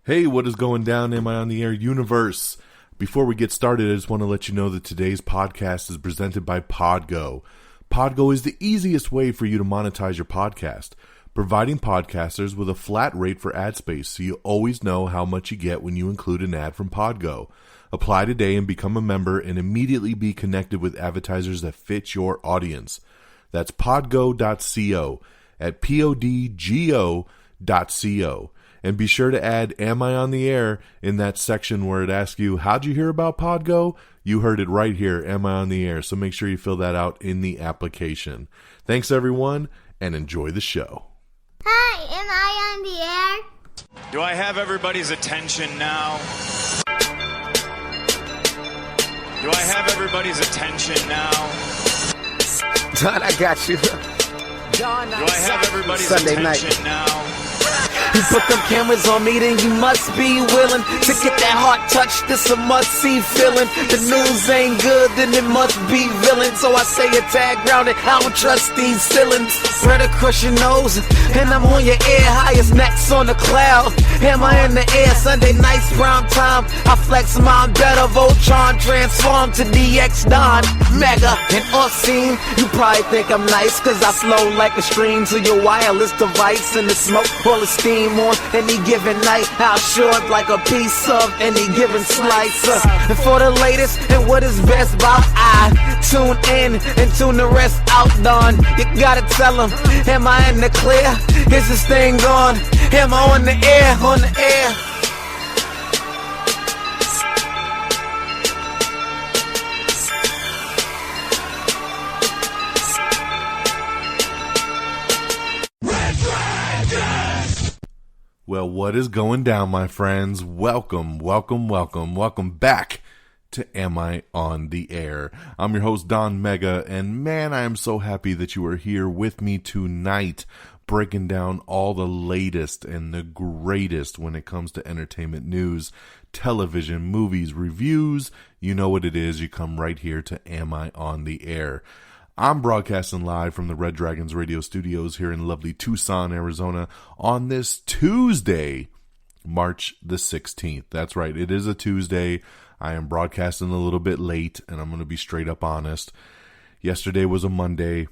Hey, what is going down, Am I on the Air universe? Before we get started, I just want to let you know that today's podcast is presented by Podgo. Podgo is the easiest way for you to monetize your podcast, providing podcasters with a flat rate for ad space so you always know how much you get when you include an ad from Podgo. Apply today and become a member and immediately be connected with advertisers that fit your audience. That's podgo.co at podgo.co. And be sure to add Am I on the Air in that section where it asks you, how'd you hear about Podgo? You heard it right here, Am I on the Air? So make sure you fill that out in the application. Thanks, everyone, and enjoy the show. Hi, am I on the air? Do I have everybody's attention now? Do I have everybody's attention now? John, I got you. Do I have everybody's Sunday attention night. now? You put them cameras on me, then you must be willing to get that heart touch. This a must-see feeling. The news ain't good, then it must be villain. So I say a tag grounded, I don't trust these ceilings. Spread across your nose, and I'm on your ear, highest necks on the cloud. Am I in the air? Sunday nights, prime time. I flex my better, Voltron transform to DX Don Mega and Orsine. You probably think I'm nice, cause I flow like a stream to your wireless device, and the smoke all the steam on any given night. I'll short like a piece of any given slice. And for the latest and what is best about I tune in and tune the rest out, Don. You gotta tell them, am I in the clear? Is this thing on? Am I on the air? On the air? Well, what is going down, my friends? Welcome back to Am I on the Air? I'm your host, Don Mega, and man, I am so happy that you are here with me tonight, breaking down all the latest and the greatest when it comes to entertainment news, television, movies, reviews. You know what it is. You come right here to Am I on the Air? I'm broadcasting live from the Red Dragons radio studios here in lovely Tucson, Arizona on this Tuesday, March the 16th. That's right, it is a Tuesday. I am broadcasting a little bit late, and I'm going to be straight up honest. Yesterday was a Monday.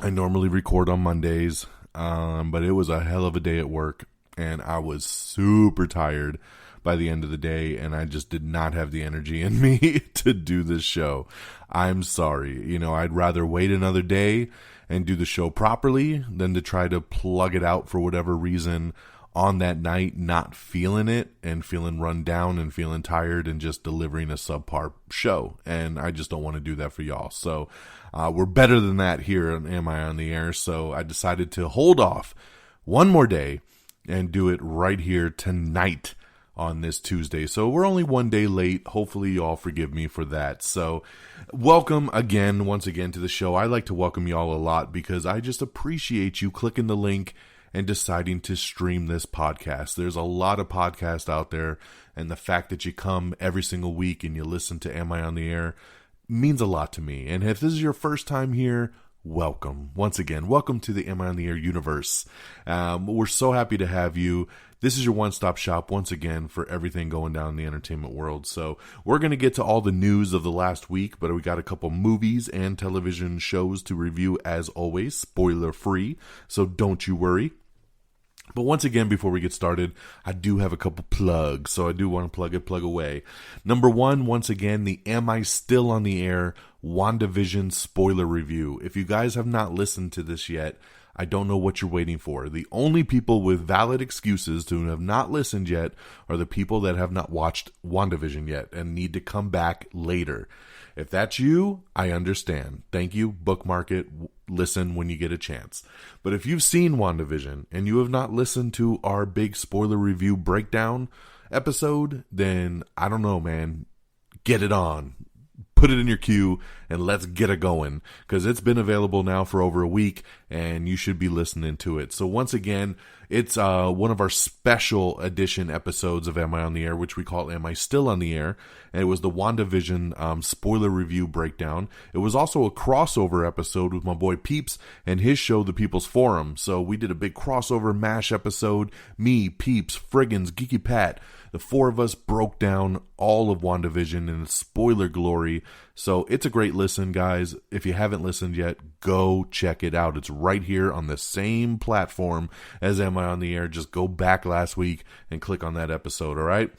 I normally record on Mondays, but it was a hell of a day at work, and I was super tired by the end of the day, and I just did not have the energy in me to do this show. I'm sorry. You know, I'd rather wait another day and do the show properly than to try to plug it out for whatever reason on that night, not feeling it and feeling run down and feeling tired and just delivering a subpar show. And I just don't want to do that for y'all. So we're better than that here on Am I on the Air? So I decided to hold off one more day and do it right here tonight on this Tuesday. So we're only one day late. Hopefully you all forgive me for that. So welcome once again to the show. I like to welcome y'all a lot because I just appreciate you clicking the link and deciding to stream this podcast. There's a lot of podcasts out there, and the fact that you come every single week and you listen to Am I on the Air means a lot to me. And if this is your first time here, welcome. Once again, welcome to the Am I on the Air universe. We're so happy to have you. This is your one-stop shop, once again, for everything going down in the entertainment world. So we're going to get to all the news of the last week, but we got a couple movies and television shows to review as always, spoiler-free, so don't you worry. But once again, before we get started, I do have a couple plugs, so I do want to plug away. Number one, once again, the Am I Still on the Air WandaVision spoiler review. If you guys have not listened to this yet, I don't know what you're waiting for. The only people with valid excuses to have not listened yet are the people that have not watched WandaVision yet and need to come back later. If that's you, I understand. Thank you. Bookmark it. Listen when you get a chance. But if you've seen WandaVision and you have not listened to our big spoiler review breakdown episode, then I don't know, man. Get it on. Put it in your queue and let's get it going, because it's been available now for over a week and you should be listening to it. So once again, it's one of our special edition episodes of Am I on the Air, which we call Am I Still on the Air? And it was the WandaVision spoiler review breakdown. It was also a crossover episode with my boy Peeps and his show, The People's Forum. So we did a big crossover MASH episode. Me, Peeps, Friggins, Geeky Pat, the four of us broke down all of WandaVision in its spoiler glory. So it's a great listen, guys. If you haven't listened yet, go check it out. It's right here on the same platform as Am I on the Air. Just go back last week and click on that episode, all right?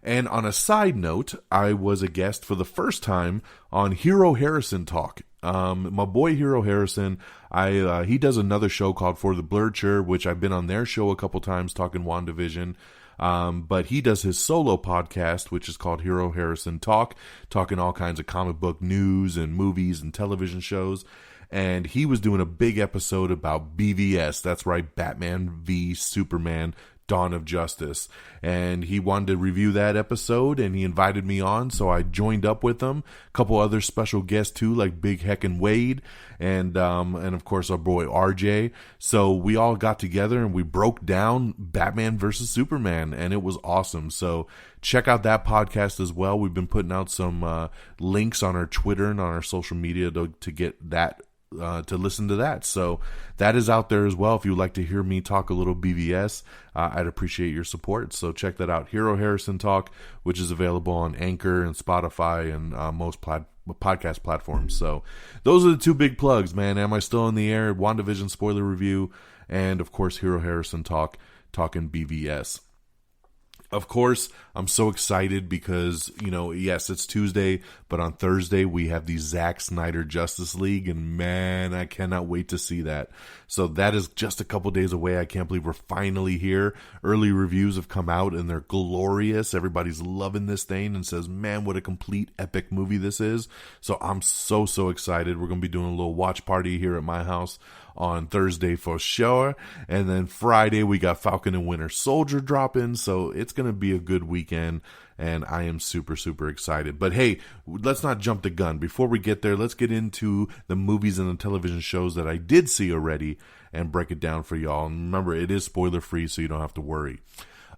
And on a side note, I was a guest for the first time on Hero Harrison Talk. My boy Hero Harrison, he does another show called For the Blurred Chair, which I've been on their show a couple times talking WandaVision. But he does his solo podcast, which is called Hero Harrison Talk, talking all kinds of comic book news and movies and television shows. And he was doing a big episode about BVS. That's right, Batman v Superman, Dawn of Justice. And he wanted to review that episode, and he invited me on, so I joined up with him. A couple other special guests too, like Big Heckin' Wade, and of course our boy RJ. So we all got together and we broke down Batman versus Superman, and it was awesome. So check out that podcast as well. We've been putting out some links on our Twitter and on our social media to get that to listen to that. So that is out there as well. If you'd like to hear me talk a little BVS, I'd appreciate your support. So check that out. Hero Harrison Talk, which is available on Anchor and Spotify and most podcast platforms. So those are the two big plugs, man. Am I Still in the Air? WandaVision spoiler review, and of course Hero Harrison Talk, talking BVS. Of course, I'm so excited because, yes, it's Tuesday, but on Thursday we have the Zack Snyder Justice League, and man, I cannot wait to see that. So that is just a couple days away. I can't believe we're finally here. Early reviews have come out, and they're glorious. Everybody's loving this thing and says, man, what a complete epic movie this is. So I'm so excited. We're going to be doing a little watch party here at my house on Thursday for sure, and then Friday we got Falcon and Winter Soldier dropping, so it's going to be a good weekend, and I am super excited. But hey, let's not jump the gun. Before we get there, let's get into the movies and the television shows that I did see already and break it down for y'all. And remember, it is spoiler free, so you don't have to worry.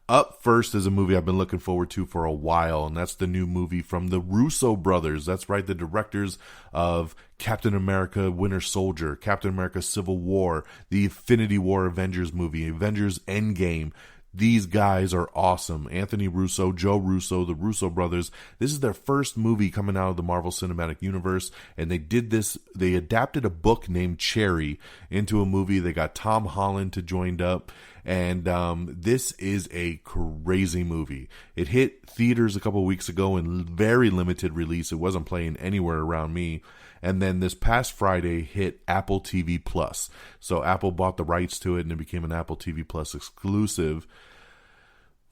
Up first is a movie I've been looking forward to for a while, and that's the new movie from the Russo brothers. That's right, the directors of Captain America Winter Soldier, Captain America Civil War, the Infinity War Avengers movie, Avengers Endgame. These guys are awesome. Anthony Russo, Joe Russo, the Russo brothers. This is their first movie coming out of the Marvel Cinematic Universe, and they did this. They adapted a book named Cherry into a movie. They got Tom Holland to join up, and this is a crazy movie. It hit theaters a couple weeks ago in very limited release. It wasn't playing anywhere around me. And then this past Friday hit Apple TV Plus. So Apple bought the rights to it, and it became an Apple TV Plus exclusive.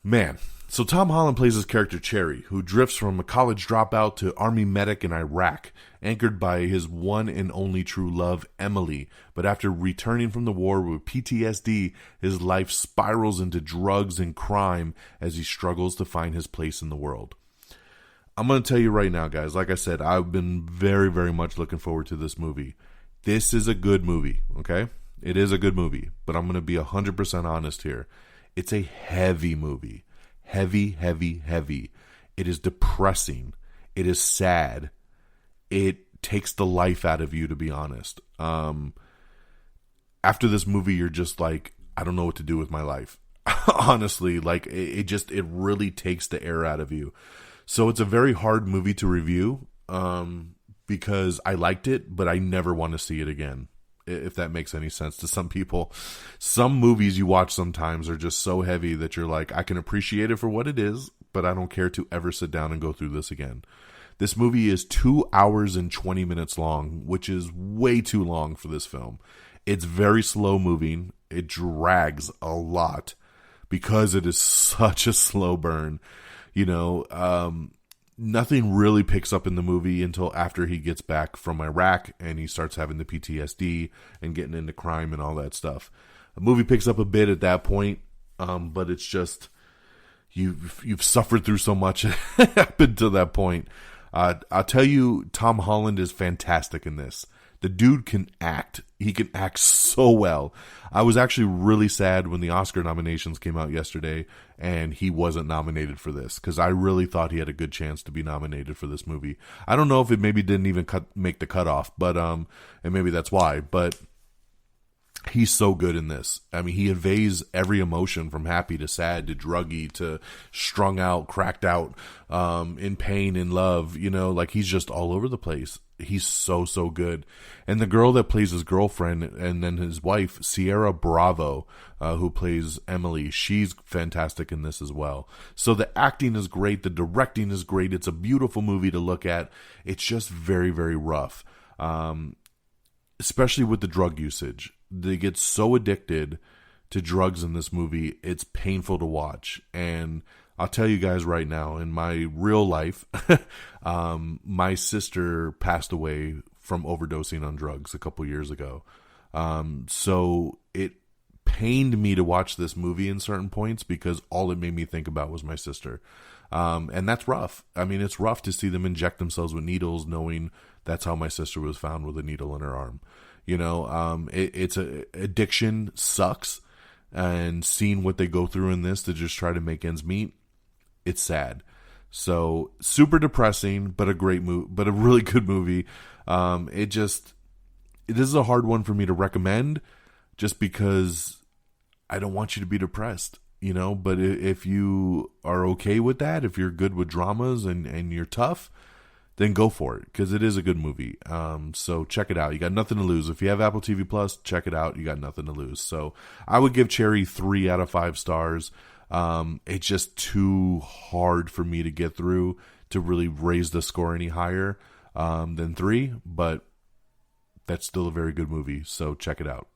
Man, so Tom Holland plays his character Cherry, who drifts from a college dropout to army medic in Iraq, anchored by his one and only true love, Emily. But after returning from the war with PTSD, his life spirals into drugs and crime as he struggles to find his place in the world. I'm going to tell you right now, guys, like I said, I've been very much looking forward to this movie. This is a good movie, okay? It is a good movie, but I'm going to be 100% honest here. It's a heavy movie. Heavy. It is depressing. It is sad. It takes the life out of you, to be honest. After this movie, you're just like, I don't know what to do with my life. Honestly, like, it really takes the air out of you. So it's a very hard movie to review because I liked it, but I never want to see it again, if that makes any sense to some people. Some movies you watch sometimes are just so heavy that you're like, I can appreciate it for what it is, but I don't care to ever sit down and go through this again. This movie is 2 hours and 20 minutes long, which is way too long for this film. It's very slow moving. It drags a lot because it is such a slow burn. Nothing really picks up in the movie until after he gets back from Iraq and he starts having the PTSD and getting into crime and all that stuff. The movie picks up a bit at that point, but it's just you've suffered through so much up until that point. I'll tell you, Tom Holland is fantastic in this. The dude can act. He can act so well. I was actually really sad when the Oscar nominations came out yesterday and he wasn't nominated for this, because I really thought he had a good chance to be nominated for this movie. I don't know if it maybe didn't even make the cutoff, but and maybe that's why, but he's so good in this. I mean, he conveys every emotion from happy to sad to druggy to strung out, cracked out, in pain, in love, you know, like he's just all over the place. He's so good. And the girl that plays his girlfriend and then his wife, Sierra Bravo, who plays Emily, she's fantastic in this as well. So the acting is great. The directing is great. It's a beautiful movie to look at. It's just very, very rough, especially with the drug usage. They get so addicted to drugs in this movie, it's painful to watch. And I'll tell you guys right now, in my real life, my sister passed away from overdosing on drugs a couple years ago. So it pained me to watch this movie in certain points because all it made me think about was my sister. And that's rough. I mean, it's rough to see them inject themselves with needles, knowing that's how my sister was found, with a needle in her arm. You know, it's a addiction sucks, and seeing what they go through in this to just try to make ends meet, it's sad. So super depressing, but a great movie, but a really good movie. This is a hard one for me to recommend, just because I don't want you to be depressed, you know. But if you are okay with that, if you're good with dramas and you're tough, then go for it, because it is a good movie. So check it out. You got nothing to lose. If you have Apple TV Plus, check it out. You got nothing to lose. So I would give Cherry 3 out of 5 stars. It's just too hard for me to get through to really raise the score any higher than 3, but that's still a very good movie. So check it out.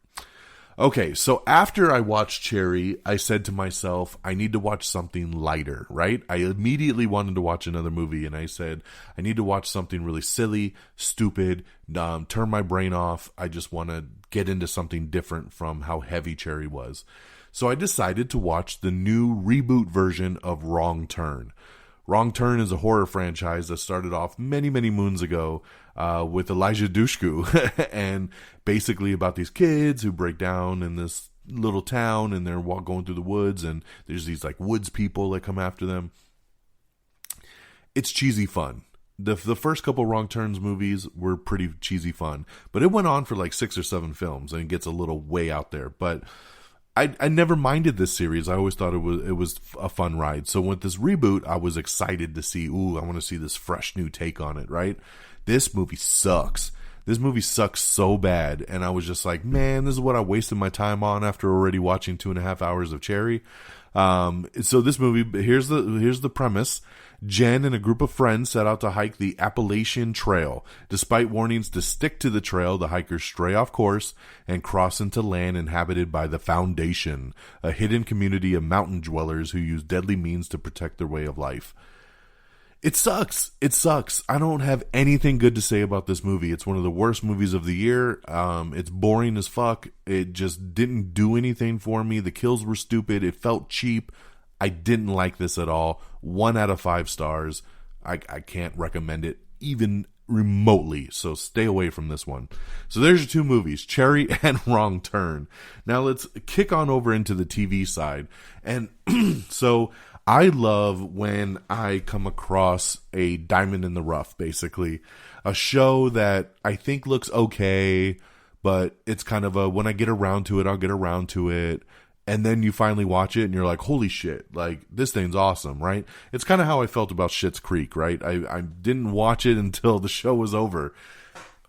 Okay, so after I watched Cherry, I said to myself, I need to watch something lighter, right? I immediately wanted to watch another movie, and I said, I need to watch something really silly, stupid, turn my brain off. I just want to get into something different from how heavy Cherry was. So I decided to watch the new reboot version of Wrong Turn. Wrong Turn is a horror franchise that started off many, many moons ago with Elijah Dushku, and basically about these kids who break down in this little town, and they're going through the woods, and there's these like woods people that come after them. It's cheesy fun. The first couple Wrong Turns movies were pretty cheesy fun, but it went on for like 6 or 7 films, and it gets a little way out there. But I never minded this series. I always thought it was a fun ride. So with this reboot, I was excited to see, I want to see this fresh new take on it, right? This movie sucks. This movie sucks so bad. And I was just like, man, this is what I wasted my time on after already watching 2.5 hours of Cherry. So this movie, here's the premise. Jen and a group of friends set out to hike the Appalachian Trail. Despite warnings to stick to the trail, the hikers stray off course and cross into land inhabited by the Foundation, a hidden community of mountain dwellers who use deadly means to protect their way of life. It sucks. It sucks. I don't have anything good to say about this movie. It's one of the worst movies of the year. It's boring as fuck. It just didn't do anything for me. The kills were stupid. It felt cheap. I didn't like this at all. 1 out of 5 stars. I can't recommend it even remotely, so stay away from this one. So there's your 2 movies, Cherry and Wrong Turn. Now let's kick on over into the TV side. And so I love when I come across a diamond in the rough, basically. A show that I think looks okay, but it's kind of a, when I get around to it, I'll get around to it. And then you finally watch it and you're like, holy shit, like this thing's awesome, right? It's kind of how I felt about Schitt's Creek, right? I didn't watch it until the show was over.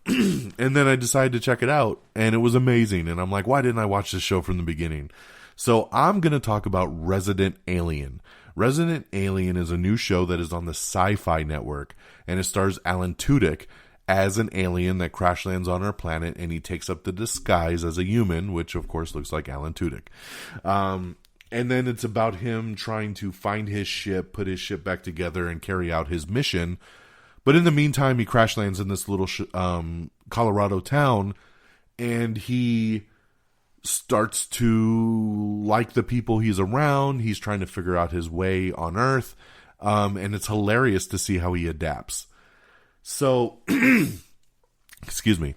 And then I decided to check it out and it was amazing. And I'm like, why didn't I watch this show from the beginning? So I'm going to talk about Resident Alien. Resident Alien is a new show that is on the Sci-Fi Network, and it stars Alan Tudyk as an alien that crash lands on our planet, and he takes up the disguise as a human, which of course looks like Alan Tudyk. And then it's about him trying to find his ship, put his ship back together, and carry out his mission. But in the meantime, he crash lands in this little Colorado town, and he starts to like the people he's around. He's trying to figure out his way on Earth, and it's hilarious to see how he adapts. So, excuse me.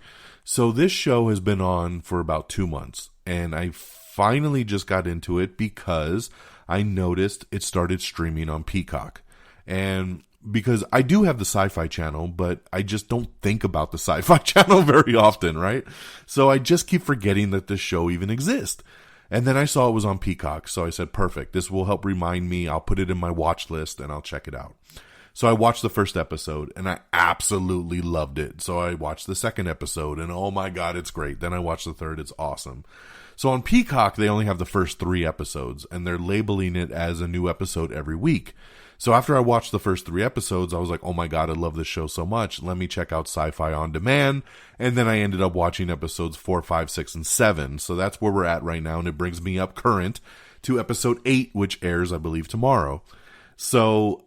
So this show has been on for about 2 months, and I finally just got into it because I noticed it started streaming on Peacock. And because I do have the Sci-Fi Channel, but I just don't think about the Sci-Fi Channel very often, right? So I just keep forgetting that this show even exists. And then I saw it was on Peacock, so I said, perfect, this will help remind me. I'll put it in my watch list and I'll check it out. So I watched the first episode and I absolutely loved it. So I watched the second episode and oh my God, it's great. Then I watched the third, it's awesome. So on Peacock, they only have the first 3 episodes and they're labeling it as a new episode every week. So after I watched the first 3 episodes, I was like, oh my God, I love this show so much. Let me check out Sci-Fi On Demand. And then I ended up watching episodes 4, 5, 6, and 7. So that's where we're at right now. And it brings me up current to episode 8, which airs, I believe, tomorrow. So,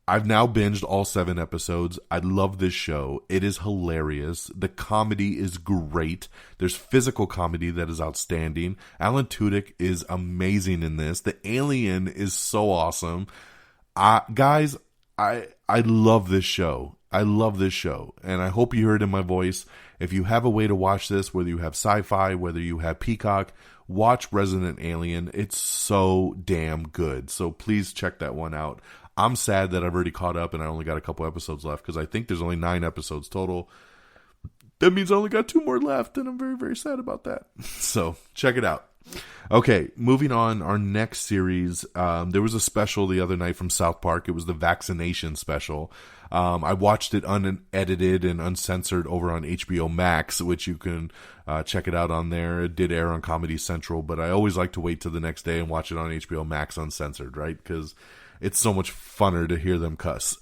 I've now binged all 7 episodes. I love this show. It is hilarious. The comedy is great. There's physical comedy that is outstanding. Alan Tudyk is amazing in this. The alien is so awesome. Guys, I love this show. I love this show. And I hope you heard in my voice. If you have a way to watch this, whether you have Sci-Fi, whether you have Peacock, watch Resident Alien. It's so damn good. So please check that one out. I'm sad that I've already caught up and I only got a couple episodes left because I think there's only 9 episodes total. That means I only got 2 more left and I'm very, very sad about that. So check it out. Okay, moving on. Our next series, there was a special the other night from South Park. It was the Vaccination special. I watched it unedited and uncensored over on HBO Max, which you can check it out on there. It did air on Comedy Central, but I always like to wait till the next day and watch it on HBO Max uncensored, right? Because it's so much funner to hear them cuss.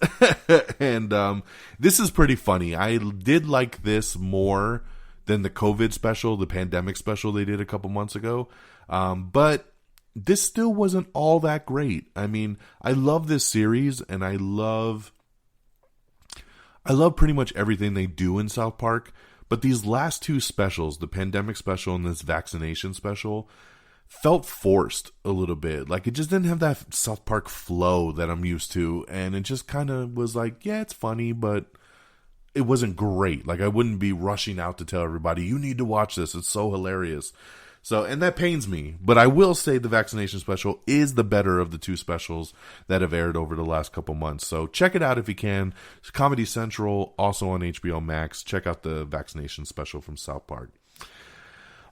And this is pretty funny. I did like this more than the COVID special, the pandemic special they did a couple months ago. But this still wasn't all that great. I mean, I love this series and I love pretty much everything they do in South Park. But these last 2 specials, the pandemic special and this vaccination special, felt forced a little bit. Like it just didn't have that South Park flow that I'm used to. And it just kind of was like, yeah, it's funny, but it wasn't great. Like I wouldn't be rushing out to tell everybody, you need to watch this. It's so hilarious. So, and that pains me. But I will say the vaccination special is the better of the 2 specials that have aired over the last couple months. So check it out if you can. It's Comedy Central, also on HBO Max. Check out the vaccination special from South Park.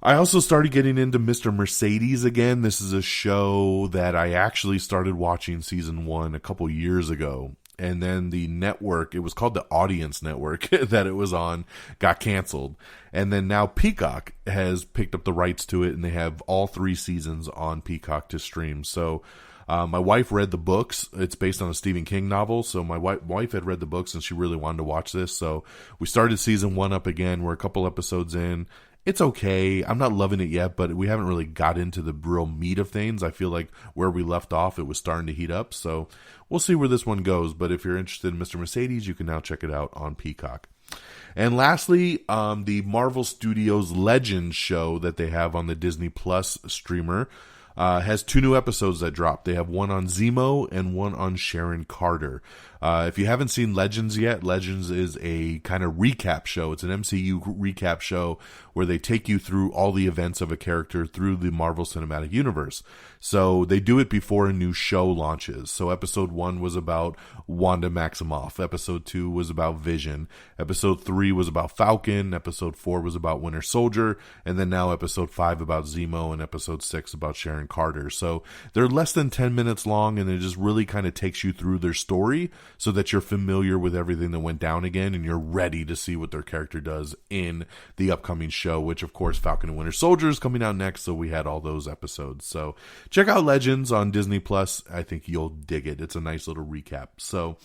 I also started getting into Mr. Mercedes again. This is a show that I actually started watching season 1 a couple years ago. And then the network, it was called the Audience Network that it was on, got canceled. And then now Peacock has picked up the rights to it and they have all 3 seasons on Peacock to stream. So my wife read the books. It's based on a Stephen King novel. So my wife had read the books and she really wanted to watch this. So we started season 1 up again. We're a couple episodes in. It's okay. I'm not loving it yet, but we haven't really got into the real meat of things. I feel like where we left off, it was starting to heat up. So we'll see where this one goes. But if you're interested in Mr. Mercedes, you can now check it out on Peacock. And lastly, the Marvel Studios Legends show that they have on the Disney Plus streamer has 2 new episodes that dropped. They have one on Zemo and one on Sharon Carter. If you haven't seen Legends yet, Legends is a kind of recap show. It's an MCU recap show where they take you through all the events of a character through the Marvel Cinematic Universe. So they do it before a new show launches. So episode 1 was about Wanda Maximoff. Episode 2 was about Vision. Episode 3 was about Falcon. Episode 4 was about Winter Soldier. And then now episode 5 about Zemo and episode 6 about Sharon Carter. So they're less than 10 minutes long and it just really kind of takes you through their story so that you're familiar with everything that went down again and you're ready to see what their character does in the upcoming show, which of course Falcon and Winter Soldier is coming out next. So we had all those episodes. So check out Legends on Disney Plus. I think you'll dig it. It's a nice little recap. So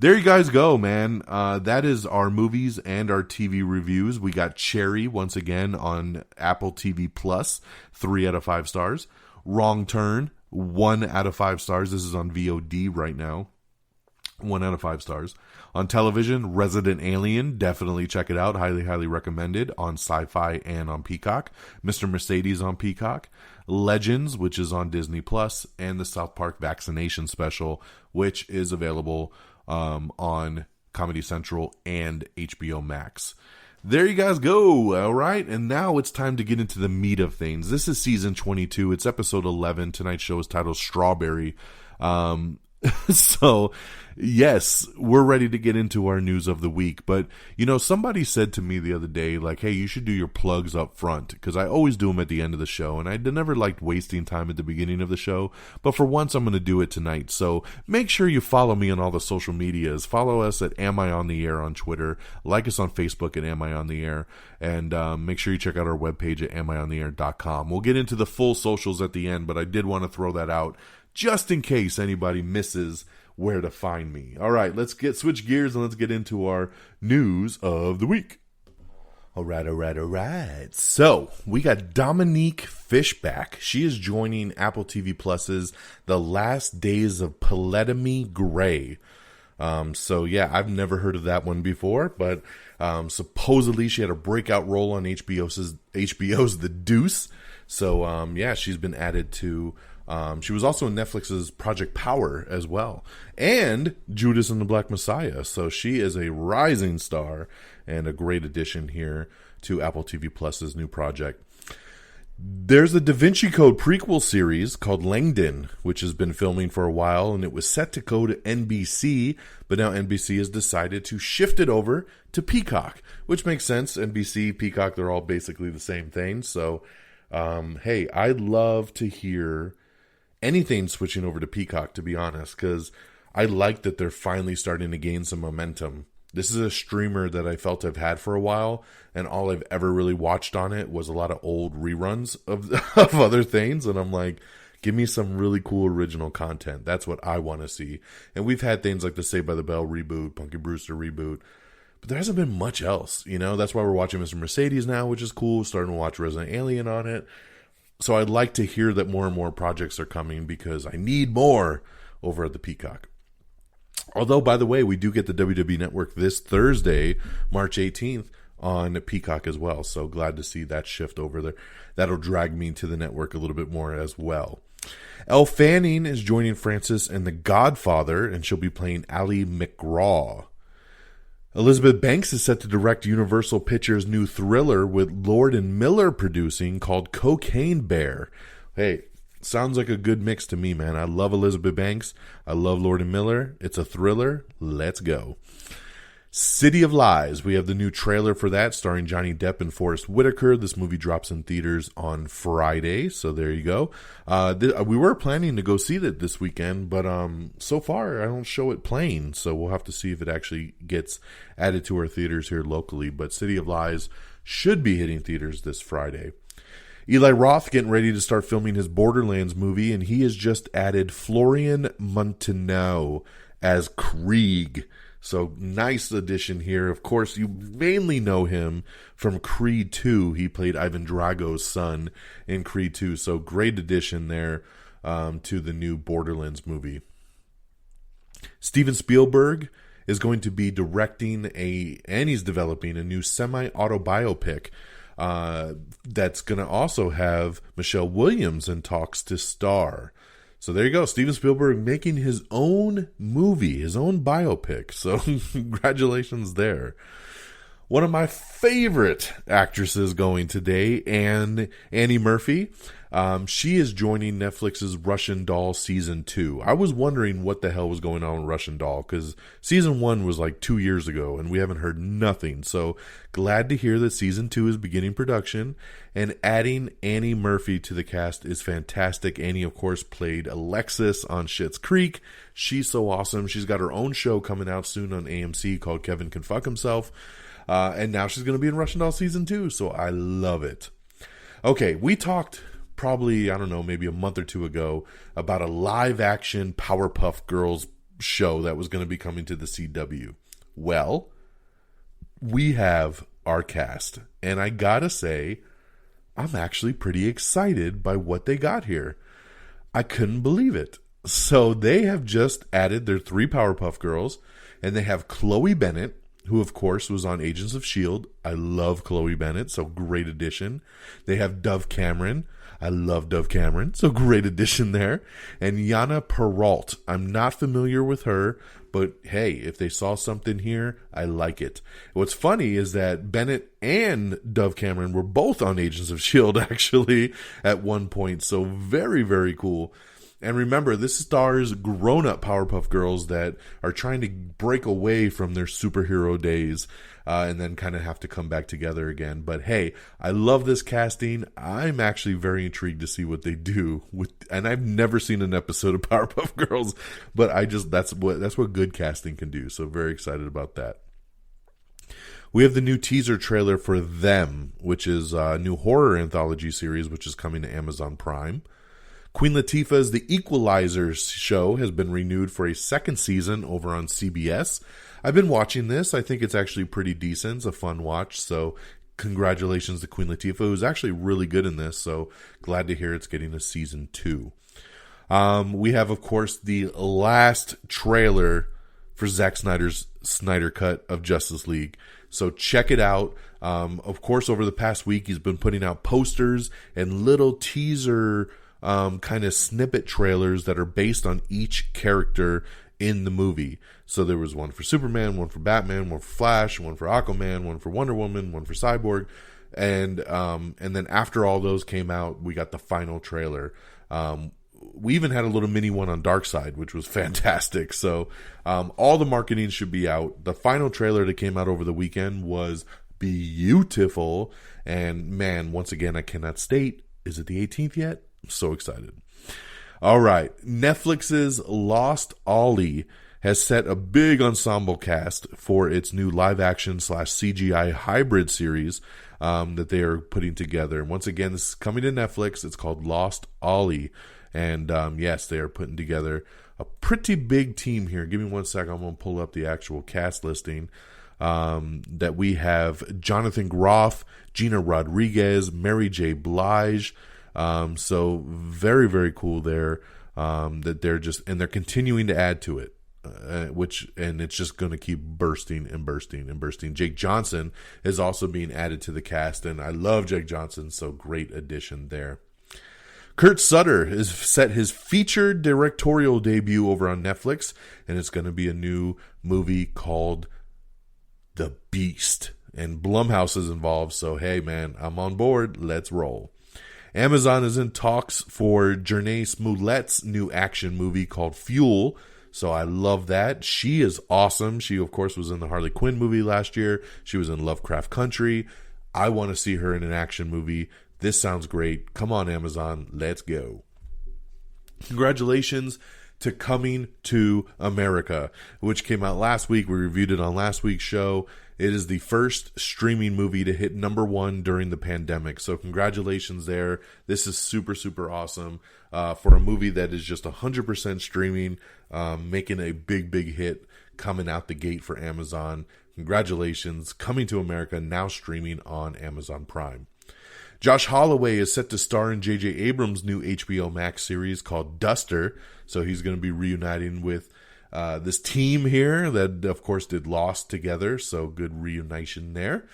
there you guys go, man. That is our movies and our TV reviews. We got Cherry once again on Apple TV Plus, 3 out of 5 stars. Wrong Turn, 1 out of 5 stars. This is on VOD right now. 1 out of 5 stars. On television, Resident Alien, definitely check it out. Highly, highly recommended on Sci-Fi and on Peacock. Mr. Mercedes on Peacock. Legends, which is on Disney Plus, and the South Park Vaccination Special, which is available on Comedy Central and HBO Max. There you guys go. All right. And now it's time to get into the meat of things. This is season 22. It's episode 11. Tonight's show is titled Strawberry. So, yes, we're ready to get into our news of the week. But, you know, somebody said to me the other day, like, hey, you should do your plugs up front. Because I always do them at the end of the show. And I never liked wasting time at the beginning of the show. But for once, I'm going to do it tonight. So make sure you follow me on all the social medias. Follow us at Am I On The Air on Twitter. Like us on Facebook at Am I On The Air. And make sure you check out our webpage at amiontheair.com. We'll get into the full socials at the end. But I did want to throw that out, just in case anybody misses where to find me. All right, let's switch gears and let's get into our news of the week. All right. So, we got Dominique Fishback. She is joining Apple TV Plus's The Last Days of Ptolemy Gray. So, yeah, I've never heard of that one before, but supposedly she had a breakout role on HBO's The Deuce. So, yeah, she's been added to... she was also in Netflix's Project Power as well, and Judas and the Black Messiah. So she is a rising star and a great addition here to Apple TV Plus's new project. There's a Da Vinci Code prequel series called Langdon, which has been filming for a while, and it was set to go to NBC, but now NBC has decided to shift it over to Peacock, which makes sense. NBC, Peacock, they're all basically the same thing. So, hey, I'd love to hear anything switching over to Peacock, to be honest, because I like that they're finally starting to gain some momentum. This is a streamer that I felt I've had for a while, and all I've ever really watched on it was a lot of old reruns of other things, and I'm like, give me some really cool original content. That's what I want to see. And we've had things like the Saved by the Bell reboot, Punky Brewster reboot, but there hasn't been much else, you know? That's why we're watching Mr. Mercedes now, which is cool, starting to watch Resident Alien on it. So I'd like to hear that more and more projects are coming because I need more over at the Peacock. Although, by the way, we do get the WWE Network this Thursday, March 18th, on Peacock as well. So glad to see that shift over there. That'll drag me to the network a little bit more as well. Elle Fanning is joining Frances in The Godfather, and she'll be playing Ally McGraw. Elizabeth Banks is set to direct Universal Pictures' new thriller with Lord and Miller producing called Cocaine Bear. Hey, sounds like a good mix to me, man. I love Elizabeth Banks. I love Lord and Miller. It's a thriller. Let's go. City of Lies. We have the new trailer for that starring Johnny Depp and Forrest Whitaker. This movie drops in theaters on Friday, so there you go. We were planning to go see it this weekend, but so far I don't show it playing, so we'll have to see if it actually gets added to our theaters here locally. But City of Lies should be hitting theaters this Friday. Eli Roth getting ready to start filming his Borderlands movie, and he has just added Florian Munteanu as Krieg. So, nice addition here. Of course, you mainly know him from Creed 2. He played Ivan Drago's son in Creed 2. So, great addition there to the new Borderlands movie. Steven Spielberg is going to be directing and he's developing a new semi-auto biopic that's going to also have Michelle Williams in talks to star. So there you go, Steven Spielberg making his own movie, his own biopic. So congratulations there. One of my favorite actresses going today, Annie Murphy. She is joining Netflix's Russian Doll Season 2. I was wondering what the hell was going on with Russian Doll, because Season 1 was like 2 years ago, and we haven't heard nothing. So glad to hear that Season 2 is beginning production, and adding Annie Murphy to the cast is fantastic. Annie, of course, played Alexis on Schitt's Creek. She's so awesome. She's got her own show coming out soon on AMC called Kevin Can Fuck Himself. And now she's going to be in Russian Doll Season 2, so I love it. Okay, we talked probably, I don't know, maybe a month or two ago about a live-action Powerpuff Girls show that was going to be coming to the CW. Well, we have our cast, and I gotta say, I'm actually pretty excited by what they got here. I couldn't believe it. So they have just added their 3 Powerpuff Girls, and they have Chloe Bennett, who, of course, was on Agents of S.H.I.E.L.D. I love Chloe Bennett, so great addition. They have Dove Cameron. I love Dove Cameron, so great addition there. And Yana Peralt, I'm not familiar with her, but hey, if they saw something here, I like it. What's funny is that Bennett and Dove Cameron were both on Agents of S.H.I.E.L.D. actually at one point, so very, very cool. And remember, this stars grown-up Powerpuff Girls that are trying to break away from their superhero days and then kind of have to come back together again. But hey, I love this casting. I'm actually very intrigued to see what they do with, and I've never seen an episode of Powerpuff Girls, but that's what good casting can do. So very excited about that. We have the new teaser trailer for Them, which is a new horror anthology series, which is coming to Amazon Prime. Queen Latifah's The Equalizers show has been renewed for a second season over on CBS. I've been watching this. I think it's actually pretty decent. It's a fun watch. So congratulations to Queen Latifah, who's actually really good in this. So glad to hear it's getting a season 2. We have, of course, the last trailer for Zack Snyder's Snyder Cut of Justice League. So check it out. Of course, over the past week, he's been putting out posters and little teaser kind of snippet trailers that are based on each character in the movie. So there was one for Superman, one for Batman, one for Flash, one for Aquaman, one for Wonder Woman, one for Cyborg, and then after all those came out, we got the final trailer. We even had a little mini one on Darkseid, which was fantastic. So all the marketing should be out. The final trailer that came out over the weekend was beautiful, and man, once again, I cannot state, is it the 18th yet? I'm so excited. All right. Netflix's Lost Ollie has set a big ensemble cast for its new live-action / CGI hybrid series that they are putting together. And once again, this is coming to Netflix. It's called Lost Ollie. And yes, they are putting together a pretty big team here. Give me 1 second. I'm going to pull up the actual cast listing. That we have Jonathan Groff, Gina Rodriguez, Mary J. Blige. So very, very cool there, that they're continuing to add to it, and it's just going to keep bursting and bursting and bursting. Jake Johnson is also being added to the cast, and I love Jake Johnson. So great addition there. Kurt Sutter has set his featured directorial debut over on Netflix, and it's going to be a new movie called The Beast, and Blumhouse is involved. So hey man, I'm on board. Let's roll. Amazon is in talks for Jernay Smoulet's new action movie called Fuel. So I love that. She is awesome. She, of course, was in the Harley Quinn movie last year. She was in Lovecraft Country. I want to see her in an action movie. This sounds great. Come on, Amazon. Let's go. Congratulations to Coming to America, which came out last week. We reviewed it on last week's show. It is the first streaming movie to hit #1 during the pandemic. So congratulations there. This is super, super awesome for a movie that is just 100% streaming, making a big, big hit coming out the gate for Amazon. Congratulations. Coming to America, now streaming on Amazon Prime. Josh Holloway is set to star in J.J. Abrams' new HBO Max series called Duster. So he's going to be reuniting with this team here that, of course, did Lost together. So good reunition there.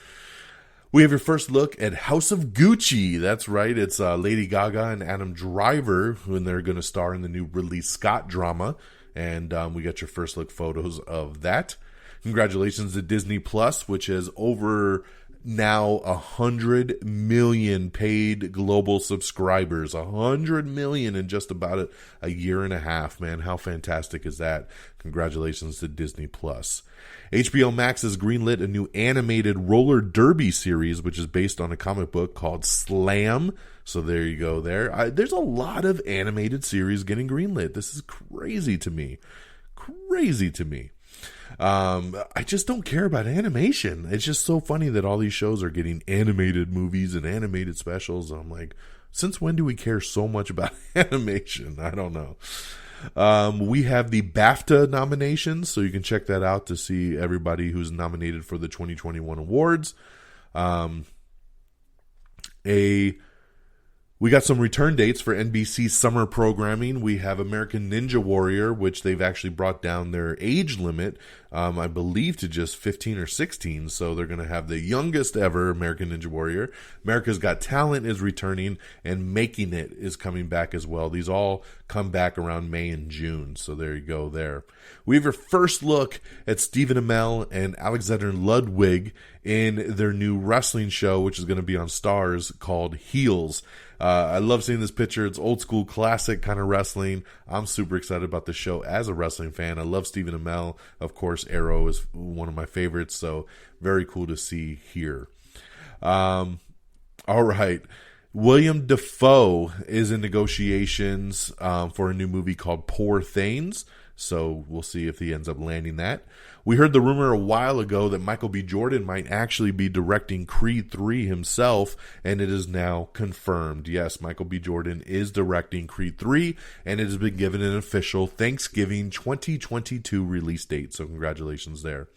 We have your first look at House of Gucci. That's right. It's Lady Gaga and Adam Driver, when they're going to star in the new Ridley Scott drama. And we got your first look photos of that. Congratulations to Disney Plus, which has over now 100 million paid global subscribers. 100 million in just about a year and a half, man. How fantastic is that? Congratulations to Disney Plus. HBO Max has greenlit a new animated roller derby series, which is based on a comic book called Slam. So there you go there. There's a lot of animated series getting greenlit. This is crazy to me. Crazy to me. I just don't care about animation. It's just so funny that all these shows are getting animated movies and animated specials. I'm like, since when do we care so much about animation? I don't know. We have the Bafta nominations, so you can check that out to see everybody who's nominated for the 2021 awards. A We got some return dates for NBC summer programming. We have American Ninja Warrior, which they've actually brought down their age limit, I believe, to just 15 or 16. So they're going to have the youngest ever American Ninja Warrior. America's Got Talent is returning, and Making It is coming back as well. These all come back around May and June. So there you go there. We have our first look at Stephen Amell and Alexander Ludwig in their new wrestling show, which is going to be on Stars, called Heels. I love seeing this picture. It's old school, classic kind of wrestling. I'm super excited about the show as a wrestling fan. I love Stephen Amell. Of course, Arrow is one of my favorites, so very cool to see here. All right. William Dafoe is in negotiations for a new movie called Poor Things, so we'll see if he ends up landing that. We heard the rumor a while ago that Michael B. Jordan might actually be directing Creed 3 himself, and it is now confirmed. Yes, Michael B. Jordan is directing Creed 3, and it has been given an official Thanksgiving 2022 release date, so congratulations there.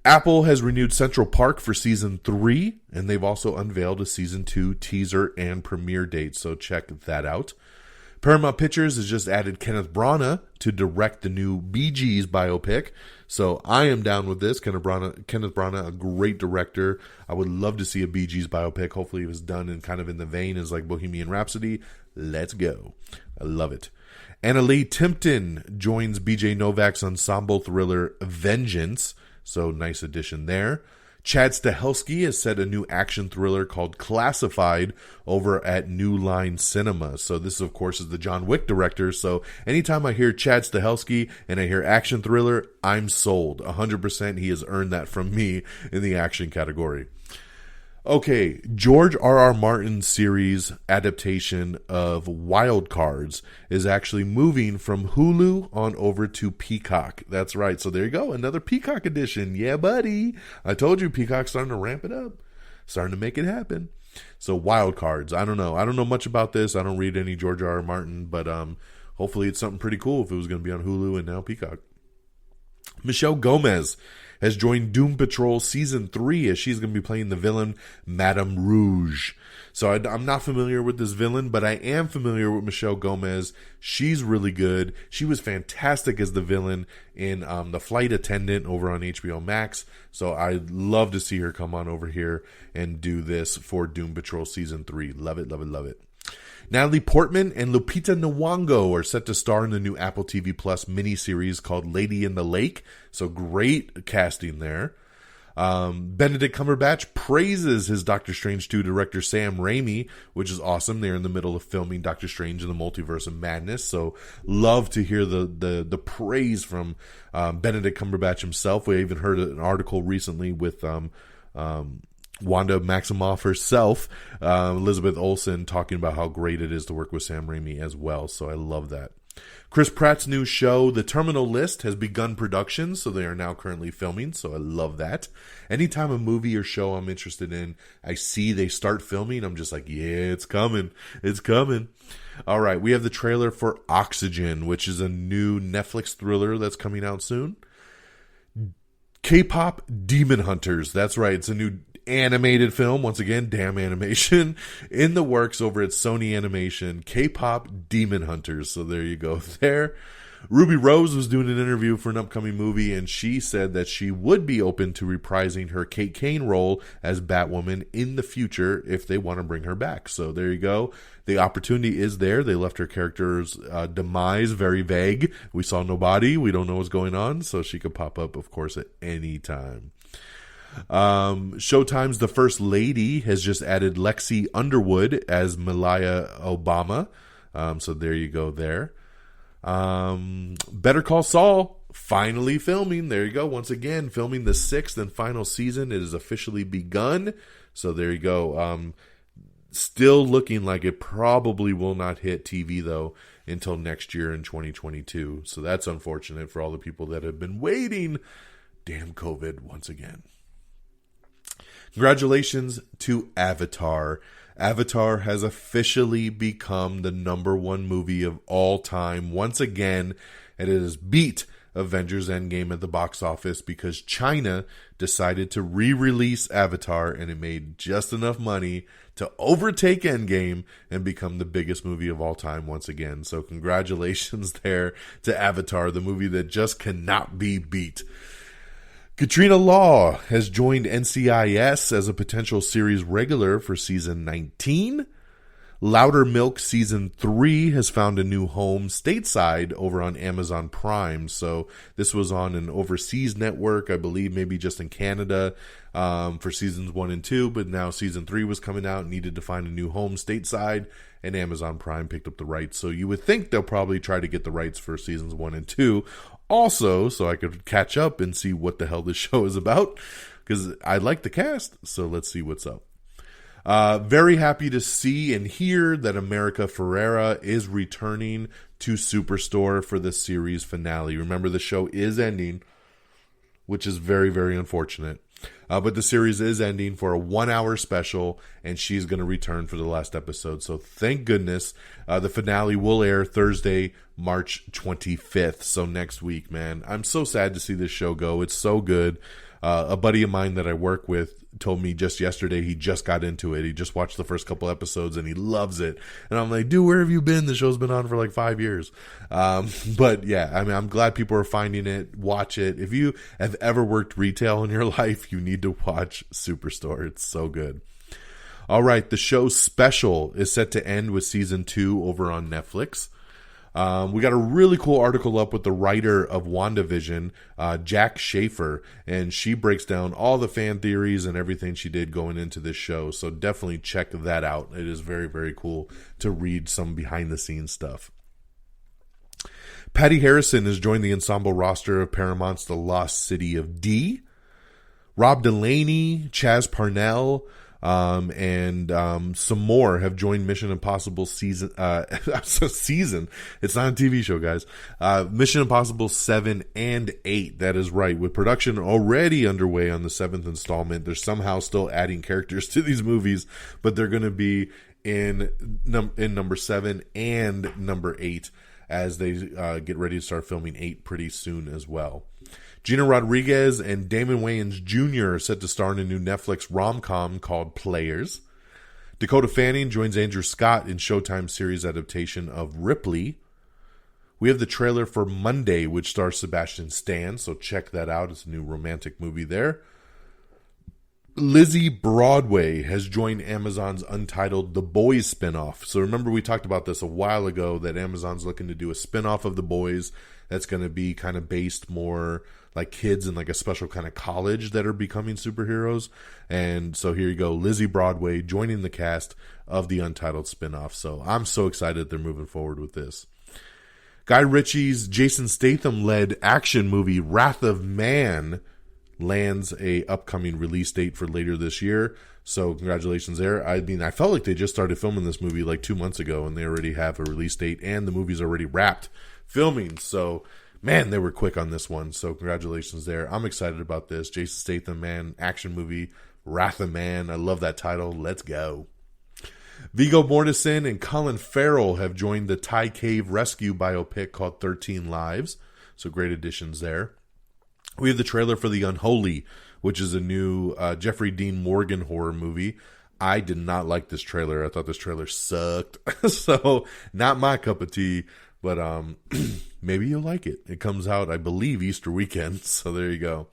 Apple has renewed Central Park for Season 3, and they've also unveiled a Season 2 teaser and premiere date, so check that out. Paramount Pictures has just added Kenneth Branagh to direct the new Bee Gees biopic, so I am down with this. Kenneth Branagh, a great director. I would love to see a Bee Gees biopic. Hopefully it was done in kind of in the vein as like Bohemian Rhapsody. Let's go. I love it. Annalee Timpton joins BJ Novak's ensemble thriller Vengeance, so nice addition there. Chad Stahelski has set a new action thriller called Classified over at New Line Cinema. So this, of course, is the John Wick director. So anytime I hear Chad Stahelski and I hear action thriller, I'm sold. 100% he has earned that from me in the action category. Okay, George R.R. Martin's series adaptation of Wild Cards is actually moving from Hulu on over to Peacock. That's right. So there you go. Another Peacock edition. Yeah, buddy. I told you Peacock's starting to ramp it up. Starting to make it happen. So Wild Cards. I don't know. I don't know much about this. I don't read any George R.R. Martin, but hopefully it's something pretty cool if it was going to be on Hulu and now Peacock. Michelle Gomez has joined Doom Patrol Season 3 as she's going to be playing the villain Madame Rouge. So I'm not familiar with this villain, but I am familiar with Michelle Gomez. She's really good. She was fantastic as the villain in The Flight Attendant over on HBO Max. So I'd love to see her come on over here and do this for Doom Patrol Season 3. Love it, love it, love it. Natalie Portman and Lupita Nyong'o are set to star in the new Apple TV Plus miniseries called Lady in the Lake. So great casting there. Benedict Cumberbatch praises his Doctor Strange 2 director Sam Raimi, which is awesome. They're in the middle of filming Doctor Strange in the Multiverse of Madness. So love to hear the praise from Benedict Cumberbatch himself. We even heard an article recently with Wanda Maximoff herself, Elizabeth Olsen, talking about how great it is to work with Sam Raimi as well. So I love that. Chris Pratt's new show, The Terminal List, has begun production, so they are now currently filming, so I love that. Anytime a movie or show I'm interested in, I see they start filming, I'm just like, yeah, it's coming. It's coming. All right, we have the trailer for Oxygen, which is a new Netflix thriller that's coming out soon. K-pop Demon Hunters, that's right, it's a new animated film, once again, damn animation, in the works over at Sony Animation, K-pop Demon Hunters. So there you go there. Ruby Rose was doing an interview for an upcoming movie, and she said that she would be open to reprising her Kate Kane role as Batwoman in the future if they want to bring her back. So there you go. The opportunity is there. They left her character's demise very vague. We saw no body. We don't know what's going on, so she could pop up, of course, at any time. Showtime's The First Lady has just added Lexi Underwood as Melia Obama. So there you go there. Better Call Saul finally filming. There you go. Once again, filming the 6th and final season. It has officially begun. So there you go. Still looking like it probably will not hit TV though until next year in 2022. So that's unfortunate for all the people that have been waiting. Damn COVID once again. Congratulations to Avatar. Avatar has officially become the #1 movie of all time once again, and it has beat Avengers Endgame at the box office because China decided to re-release Avatar, and it made just enough money to overtake Endgame and become the biggest movie of all time once again. So congratulations there to Avatar, the movie that just cannot be beat. Katrina Law has joined NCIS as a potential series regular for season 19. Louder Milk Season 3 has found a new home stateside over on Amazon Prime. So this was on an overseas network, I believe maybe just in Canada for seasons 1 and 2. But now season 3 was coming out and needed to find a new home stateside. And Amazon Prime picked up the rights. So you would think they'll probably try to get the rights for seasons 1 and 2. Also, so I could catch up and see what the hell this show is about. Because I like the cast. So let's see what's up. Very happy to see and hear that America Ferreira is returning to Superstore for the series finale. Remember, the show is ending, which is very, very unfortunate. But the series is ending for a 1-hour special, and she's going to return for the last episode. So thank goodness. The finale will air Thursday, March 25th. So next week, man. I'm so sad to see this show go. It's so good. A buddy of mine that I work with told me just yesterday he just got into it. He just watched the first couple episodes and he loves it. And I'm like, dude, where have you been? The show's been on for like 5 years. But yeah, I mean, I'm glad people are finding it. Watch it. If you have ever worked retail in your life, you need to watch Superstore. It's so good. All right, the show's special is set to end with season 2 over on Netflix. We got a really cool article up with the writer of WandaVision, Jack Schaefer, and she breaks down all the fan theories and everything she did going into this show. So definitely check that out. It is very, very cool to read some behind-the-scenes stuff. Patty Harrison has joined the ensemble roster of Paramount's The Lost City of D. Rob Delaney, Chaz Parnell, and some more have joined Mission Impossible season. It's not a TV show, guys. Mission Impossible 7 and 8. That is right. With production already underway on the 7th installment, they're somehow still adding characters to these movies, but they're going to be in number 7 and number 8 as they get ready to start filming 8 pretty soon as well. Gina Rodriguez and Damon Wayans Jr. are set to star in a new Netflix rom-com called Players. Dakota Fanning joins Andrew Scott in Showtime series adaptation of Ripley. We have the trailer for Monday, which stars Sebastian Stan, so check that out. It's a new romantic movie there. Lizzy Broadway has joined Amazon's Untitled The Boys spinoff. So remember we talked about this a while ago, that Amazon's looking to do a spinoff of The Boys that's going to be kind of based more like kids in like a special kind of college that are becoming superheroes. And so here you go, Lizzy Broadway joining the cast of the Untitled spinoff. So I'm so excited they're moving forward with this. Guy Ritchie's Jason Statham-led action movie Wrath of Man lands a upcoming release date for later this year. So congratulations there. I mean, I felt like they just started filming this movie like 2 months ago, and they already have a release date, and the movie's already wrapped filming. So man, they were quick on this one. So congratulations there. I'm excited about this. Jason Statham, man, action movie, Wrath of Man. I love that title. Let's go. Viggo Mortensen and Colin Farrell have joined the Thai cave rescue biopic called 13 Lives. So great additions there. We have the trailer for The Unholy, which is a new Jeffrey Dean Morgan horror movie. I did not like this trailer. I thought this trailer sucked. So not my cup of tea. But maybe you'll like it. It comes out, I believe, Easter weekend. So there you go.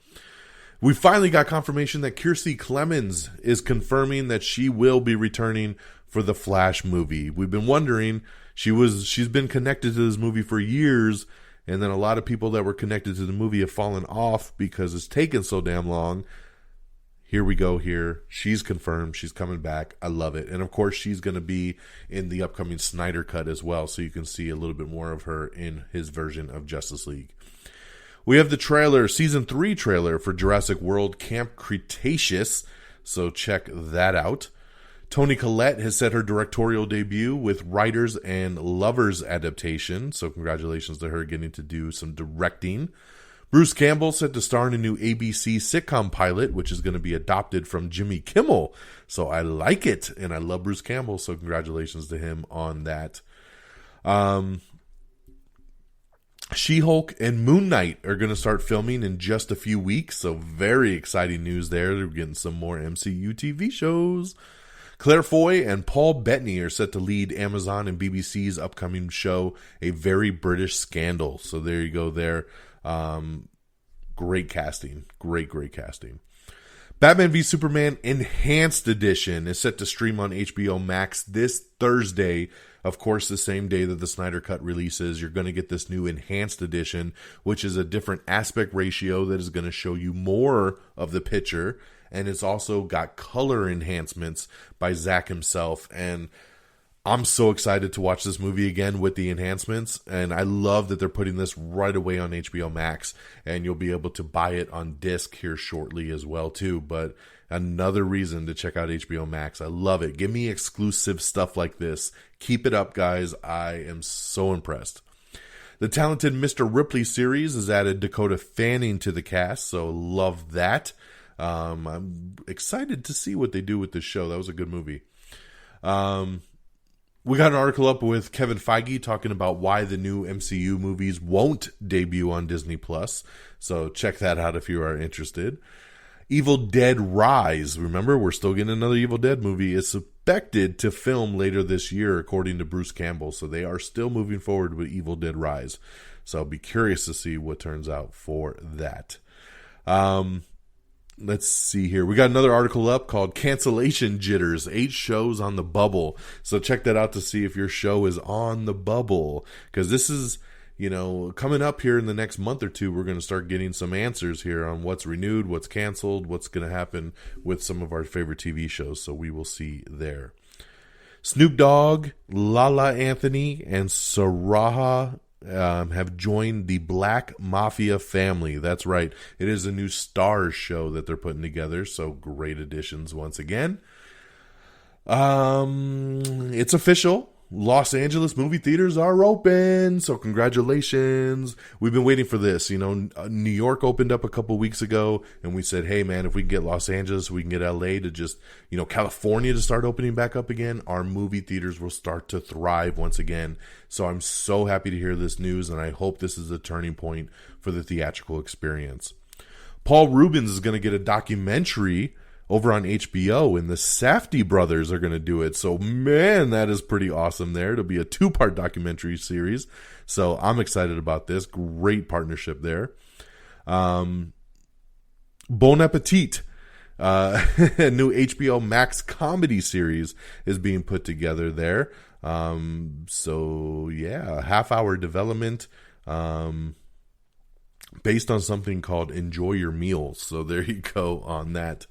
We finally got confirmation that Kiersey Clemons is confirming that she will be returning for the Flash movie. We've been wondering. She's been connected to this movie for years, and then a lot of people that were connected to the movie have fallen off because it's taken so damn long. Here we go here. She's confirmed. She's coming back. I love it. And, of course, she's going to be in the upcoming Snyder Cut as well, so you can see a little bit more of her in his version of Justice League. We have the trailer, Season 3 trailer for Jurassic World Camp Cretaceous, so check that out. Toni Collette has set her directorial debut with Writers and Lovers adaptation, so congratulations to her getting to do some directing. Bruce Campbell set to star in a new ABC sitcom pilot, which is going to be adopted from Jimmy Kimmel. So I like it, and I love Bruce Campbell, so congratulations to him on that. She-Hulk and Moon Knight are going to start filming in just a few weeks, so very exciting news there. They're getting some more MCU TV shows. Claire Foy and Paul Bettany are set to lead Amazon and BBC's upcoming show, A Very British Scandal. So there you go there. Great casting. Great casting. Batman v Superman Enhanced Edition is set to stream on HBO Max this Thursday. Of course, the same day that the Snyder Cut releases, you're going to get this new Enhanced Edition, which is a different aspect ratio that is going to show you more of the picture. And it's also got color enhancements by Zack himself. And I'm so excited to watch this movie again with the enhancements. And I love that they're putting this right away on HBO Max. And you'll be able to buy it on disc here shortly as well, too. But another reason to check out HBO Max. I love it. Give me exclusive stuff like this. Keep it up, guys. I am so impressed. The Talented Mr. Ripley series has added Dakota Fanning to the cast. So love that. I'm excited to see what they do with this show. That was a good movie. We got an article up with Kevin Feige talking about why the new MCU movies won't debut on Disney+. So check that out if you are interested. Evil Dead Rise. Remember, we're still getting another Evil Dead movie. Is expected to film later this year, according to Bruce Campbell. So they are still moving forward with Evil Dead Rise. So I'll be curious to see what turns out for that. Let's see here. We got another article up called Cancellation Jitters, 8 shows on the bubble. So check that out to see if your show is on the bubble. Because this is, coming up here in the next month or two, we're going to start getting some answers here on what's renewed, what's canceled, what's going to happen with some of our favorite TV shows. So we will see there. Snoop Dogg, Lala Anthony, and Saraha have joined the Black Mafia family. That's right. It is a new Stars show that they're putting together. So great additions once again. It's official. Los Angeles movie theaters are open. So congratulations. We've been waiting for this. New York opened up a couple weeks ago and we said, hey man, if we can get Los Angeles, we can get LA to just, California to start opening back up again, our movie theaters will start to thrive once again. So I'm so happy to hear this news and I hope this is a turning point for the theatrical experience. Paul Rubens is going to get a documentary over on HBO, and the Safdie brothers are going to do it. So, man, that is pretty awesome there. It'll be a 2-part documentary series. So, I'm excited about this. Great partnership there. Bon Appetit, a new HBO Max comedy series is being put together there. Half-hour development based on something called Enjoy Your Meals. So, there you go on that.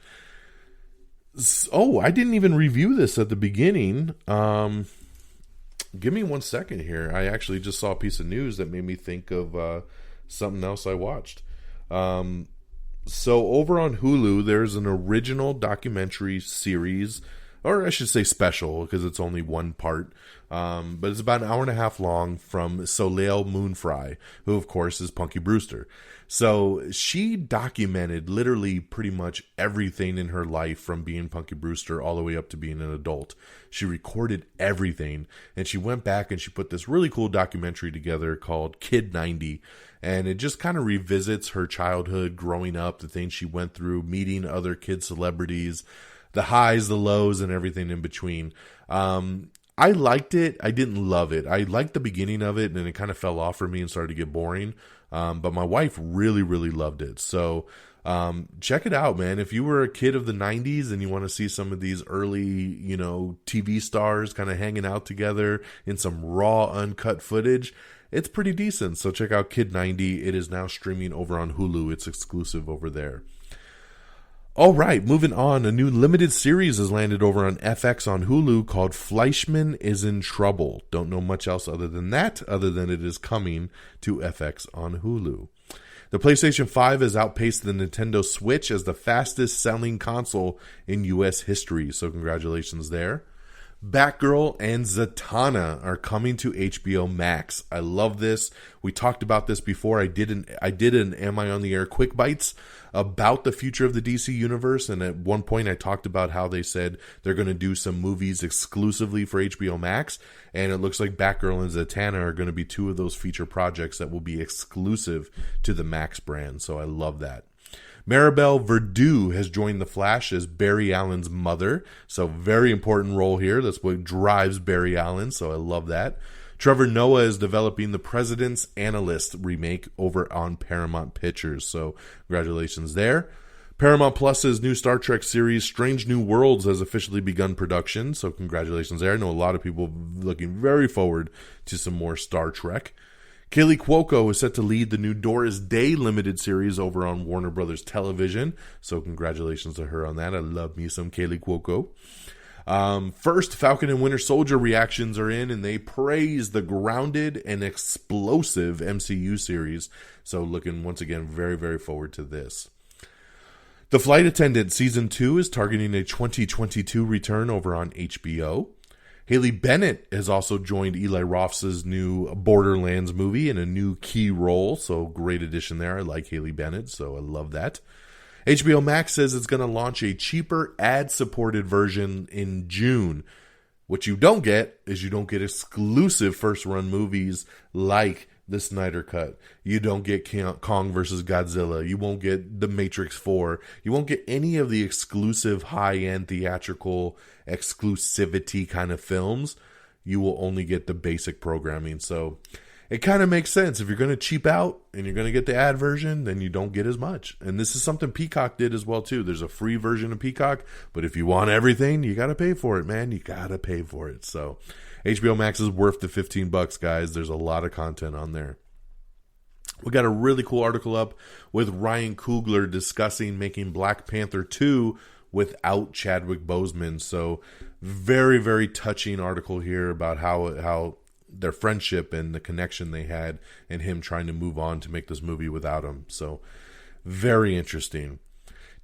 Oh, I didn't even review this at the beginning. Give me 1 second here. I actually just saw a piece of news that made me think of something else I watched. So over on Hulu, there's an original documentary series, or I should say special, because it's only 1 part. But it's about an hour and a half long from Soleil Moonfry, who, of course, is Punky Brewster. So she documented literally pretty much everything in her life from being Punky Brewster all the way up to being an adult. She recorded everything, and she went back and she put this really cool documentary together called Kid 90. And it just kind of revisits her childhood, growing up, the things she went through, meeting other kid celebrities, the highs, the lows, and everything in between. I liked it. I didn't love it. I liked the beginning of it, and then it kind of fell off for me and started to get boring. But my wife really, really loved it. So check it out, man. If you were a kid of the 90s and you want to see some of these early, TV stars kind of hanging out together in some raw, uncut footage, it's pretty decent. So check out Kid 90. It is now streaming over on Hulu. It's exclusive over there. All right, moving on. A new limited series has landed over on FX on Hulu called Fleischmann Is in Trouble. Don't know much else other than that, other than it is coming to FX on Hulu. The PlayStation 5 has outpaced the Nintendo Switch as the fastest selling console in U.S. history, so congratulations there. Batgirl and Zatanna are coming to HBO Max. I love this. We talked about this before. I did an Am I on the Air Quick Bites about the future of the DC universe, and at one point I talked about how they said they're going to do some movies exclusively for HBO Max, and it looks like Batgirl and Zatanna are going to be two of those feature projects that will be exclusive to the Max brand, so I love that. Maribel Verdú has joined The Flash as Barry Allen's mother. So very important role here. That's what drives Barry Allen. So I love that. Trevor Noah is developing the President's Analyst remake over on Paramount Pictures. So congratulations there. Paramount Plus's new Star Trek series, Strange New Worlds, has officially begun production. So congratulations there. I know a lot of people looking very forward to some more Star Trek. Kaylee Cuoco is set to lead the new Doris Day limited series over on Warner Brothers Television. So congratulations to her on that. I love me some Kaylee Cuoco. First, Falcon and Winter Soldier reactions are in, and they praise the grounded and explosive MCU series. So looking, once again, very, very forward to this. The Flight Attendant Season 2 is targeting a 2022 return over on HBO. Haley Bennett has also joined Eli Roth's new Borderlands movie in a new key role, so great addition there. I like Haley Bennett, so I love that. HBO Max says it's going to launch a cheaper ad-supported version in June. What you don't get is you don't get exclusive first-run movies like the Snyder Cut. You don't get Kong vs. Godzilla. You won't get The Matrix 4. You won't get any of the exclusive high-end theatrical exclusivity kind of films. You will only get the basic programming. So it kind of makes sense. If you're going to cheap out and you're going to get the ad version, then you don't get as much. And this is something Peacock did as well too. There's a free version of Peacock, but if you want everything, you got to pay for it, man. You got to pay for it. So HBO Max is worth the $15, guys. There's a lot of content on there. We got a really cool article up with Ryan Coogler discussing making Black Panther 2 without Chadwick Boseman. So very, very touching article here about how their friendship and the connection they had and him trying to move on to make this movie without him. So very interesting.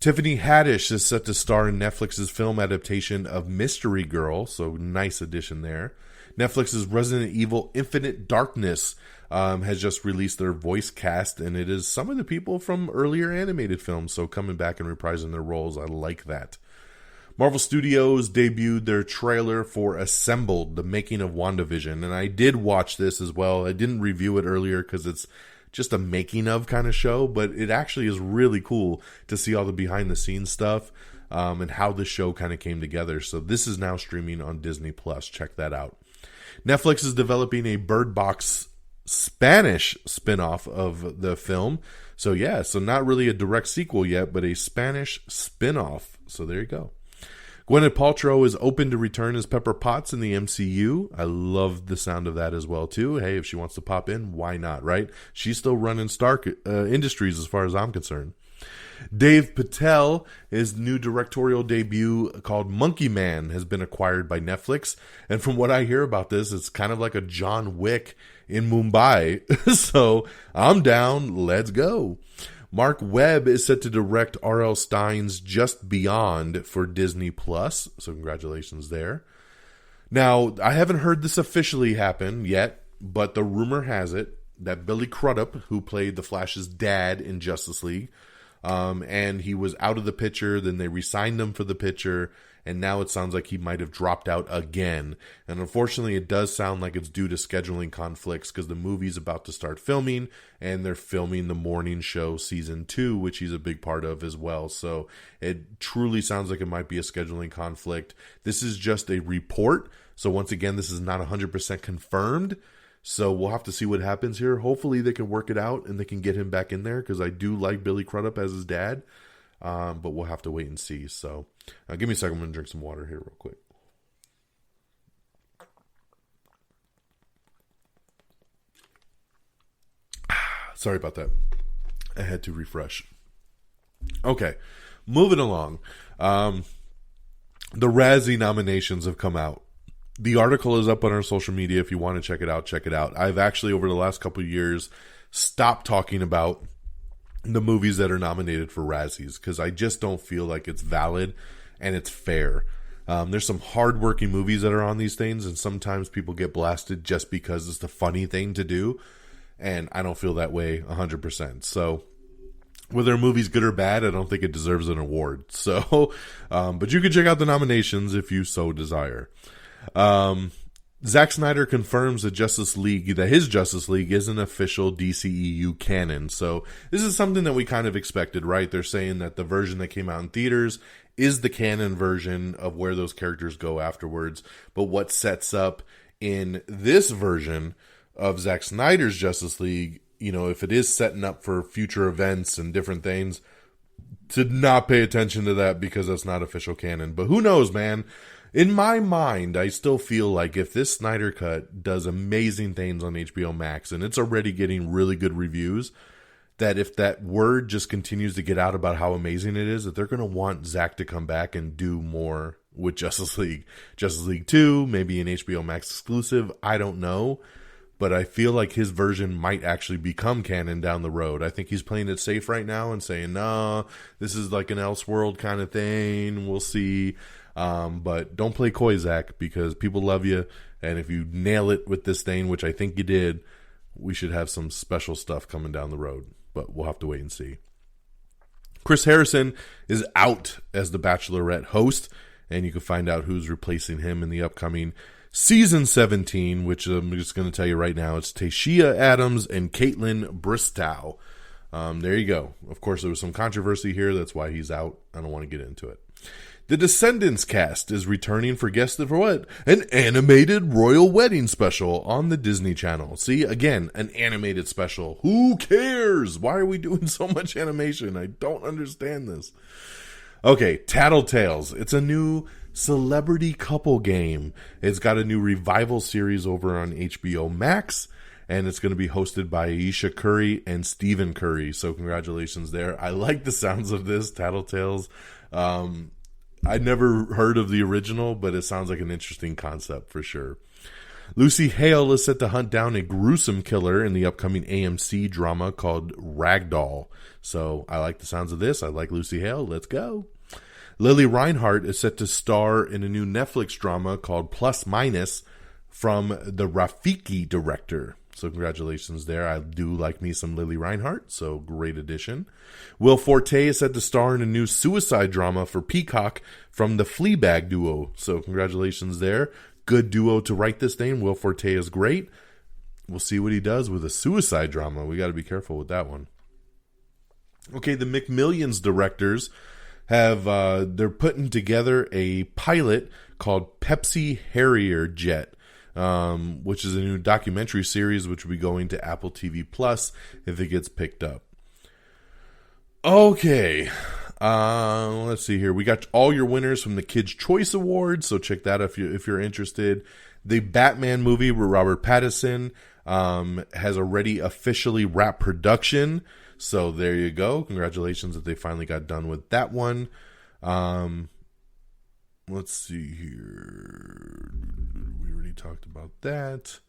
Tiffany Haddish is set to star in Netflix's film adaptation of Mystery Girl. So nice addition there. Netflix's Resident Evil Infinite Darkness has just released their voice cast, and it is some of the people from earlier animated films, so coming back and reprising their roles. I like that. Marvel Studios debuted their trailer for Assembled, the making of WandaVision, and I did watch this as well. I didn't review it earlier because it's just a making of kind of show, but it actually is really cool to see all the behind the scenes stuff and how the show kind of came together. So this is now streaming on Disney Plus. Check that out. Netflix is developing a Bird Box Spanish spinoff of the film. So yeah, so not really a direct sequel yet, but a Spanish spinoff. So there you go. Gwyneth Paltrow is open to return as Pepper Potts in the MCU. I love the sound of that as well too. Hey, if she wants to pop in, why not, right? She's still running Stark Industries as far as I'm concerned. Dave Patel, his new directorial debut called Monkey Man has been acquired by Netflix. And from what I hear about this, it's kind of like a John Wick in Mumbai. So I'm down. Let's go. Mark Webb is set to direct R.L. Stein's Just Beyond for Disney Plus. So congratulations there. Now, I haven't heard this officially happen yet, but the rumor has it that Billy Crudup, who played the Flash's dad in Justice League, and he was out of the picture, then they re-signed him for the picture, and now it sounds like he might have dropped out again. And unfortunately, it does sound like it's due to scheduling conflicts because the movie's about to start filming, and they're filming the morning show season 2, which he's a big part of as well. So it truly sounds like it might be a scheduling conflict. This is just a report. So once again, this is not 100% confirmed. So we'll have to see what happens here. Hopefully they can work it out and they can get him back in there because I do like Billy Crudup as his dad. But we'll have to wait and see. So give me a second. I'm going to drink some water here real quick. Sorry about that. I had to refresh. Okay, moving along. The Razzie nominations have come out. The article is up on our social media. If you want to check it out, check it out. I've actually, over the last couple of years, stopped talking about the movies that are nominated for Razzies because I just don't feel like it's valid and it's fair. There's some hard-working movies that are on these things, and sometimes people get blasted just because it's the funny thing to do, and I don't feel that way 100%. So whether a movie's good or bad, I don't think it deserves an award. So, but you can check out the nominations if you so desire. Zack Snyder confirms that his Justice League is an official DCEU canon. So this is something that we kind of expected, right? They're saying that the version that came out in theaters is the canon version of where those characters go afterwards. But what sets up in this version of Zack Snyder's Justice League, if it is setting up for future events and different things, to not pay attention to that because that's not official canon. But who knows, man? In my mind, I still feel like if this Snyder Cut does amazing things on HBO Max, and it's already getting really good reviews, that if that word just continues to get out about how amazing it is, that they're going to want Zack to come back and do more with Justice League. Justice League 2, maybe an HBO Max exclusive, I don't know. But I feel like his version might actually become canon down the road. I think he's playing it safe right now and saying, no, this is like an Elseworld kind of thing. We'll see. But don't play coy, Zack, because people love you. And if you nail it with this thing, which I think you did, we should have some special stuff coming down the road. But we'll have to wait and see. Chris Harrison is out as the Bachelorette host. And you can find out who's replacing him in the upcoming Season 17, which I'm just going to tell you right now. It's Tashia Adams and Caitlin Bristow. There you go. Of course, there was some controversy here. That's why he's out. I don't want to get into it. The Descendants cast is returning for what? An animated royal wedding special on the Disney Channel. See, again, an animated special. Who cares? Why are we doing so much animation? I don't understand this. Okay, Tattletails. It's a new celebrity couple game. It's got a new revival series over on HBO Max, and it's going to be hosted by Aisha Curry and Stephen Curry. So congratulations there. I like the sounds of this, Tattletails. I'd never heard of the original, but it sounds like an interesting concept for sure. Lucy Hale is set to hunt down a gruesome killer in the upcoming AMC drama called Ragdoll. So I like the sounds of this. I like Lucy Hale. Let's go. Lily Reinhart is set to star in a new Netflix drama called Plus Minus from the Rafiki director. So congratulations there. I do like me some Lily Reinhart, so great addition. Will Forte is set to star in a new suicide drama for Peacock from the Fleabag duo. So congratulations there. Good duo to write this thing. Will Forte is great. We'll see what he does with a suicide drama. We got to be careful with that one. Okay, the McMillions directors have they're putting together a pilot called Pepsi Harrier Jet, which is a new documentary series which will be going to Apple TV Plus if it gets picked up. Okay, let's see here. We got all your winners from the Kids' Choice Awards, so check that out if you're interested. The Batman movie with Robert Pattinson has already officially wrapped production. So there you go. Congratulations that they finally got done with that one. Let's see here. We already talked about that.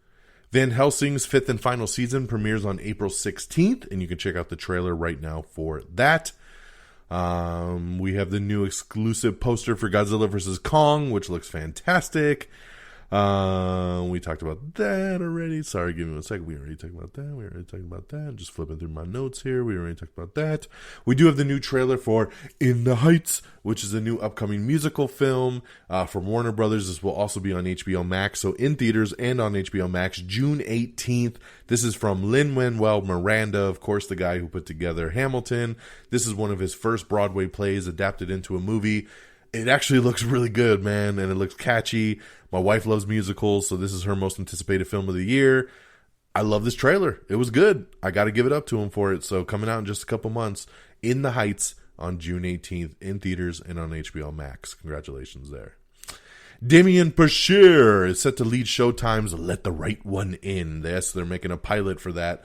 Van Helsing's 5th and final season premieres on April 16th, and you can check out the trailer right now for that. We have the new exclusive poster for Godzilla vs. Kong, which looks fantastic. We talked about that already. Sorry, give me a second. We already talked about that. I'm just flipping through my notes here. We already talked about that. We do have the new trailer for In the Heights, which is a new upcoming musical film from Warner Brothers. This will also be on HBO Max, so in theaters and on HBO Max, June 18th. This is from Lin-Manuel Miranda, of course, the guy who put together Hamilton. This is one of his first Broadway plays adapted into a movie. It actually looks really good, man, and it looks catchy. My wife loves musicals, so this is her most anticipated film of the year. I love this trailer. It was good. I got to give it up to him for it. So coming out in just a couple months, In the Heights on June 18th in theaters and on HBO Max. Congratulations there. Damien Bashir is set to lead Showtime's Let the Right One In. Yes, they're making a pilot for that.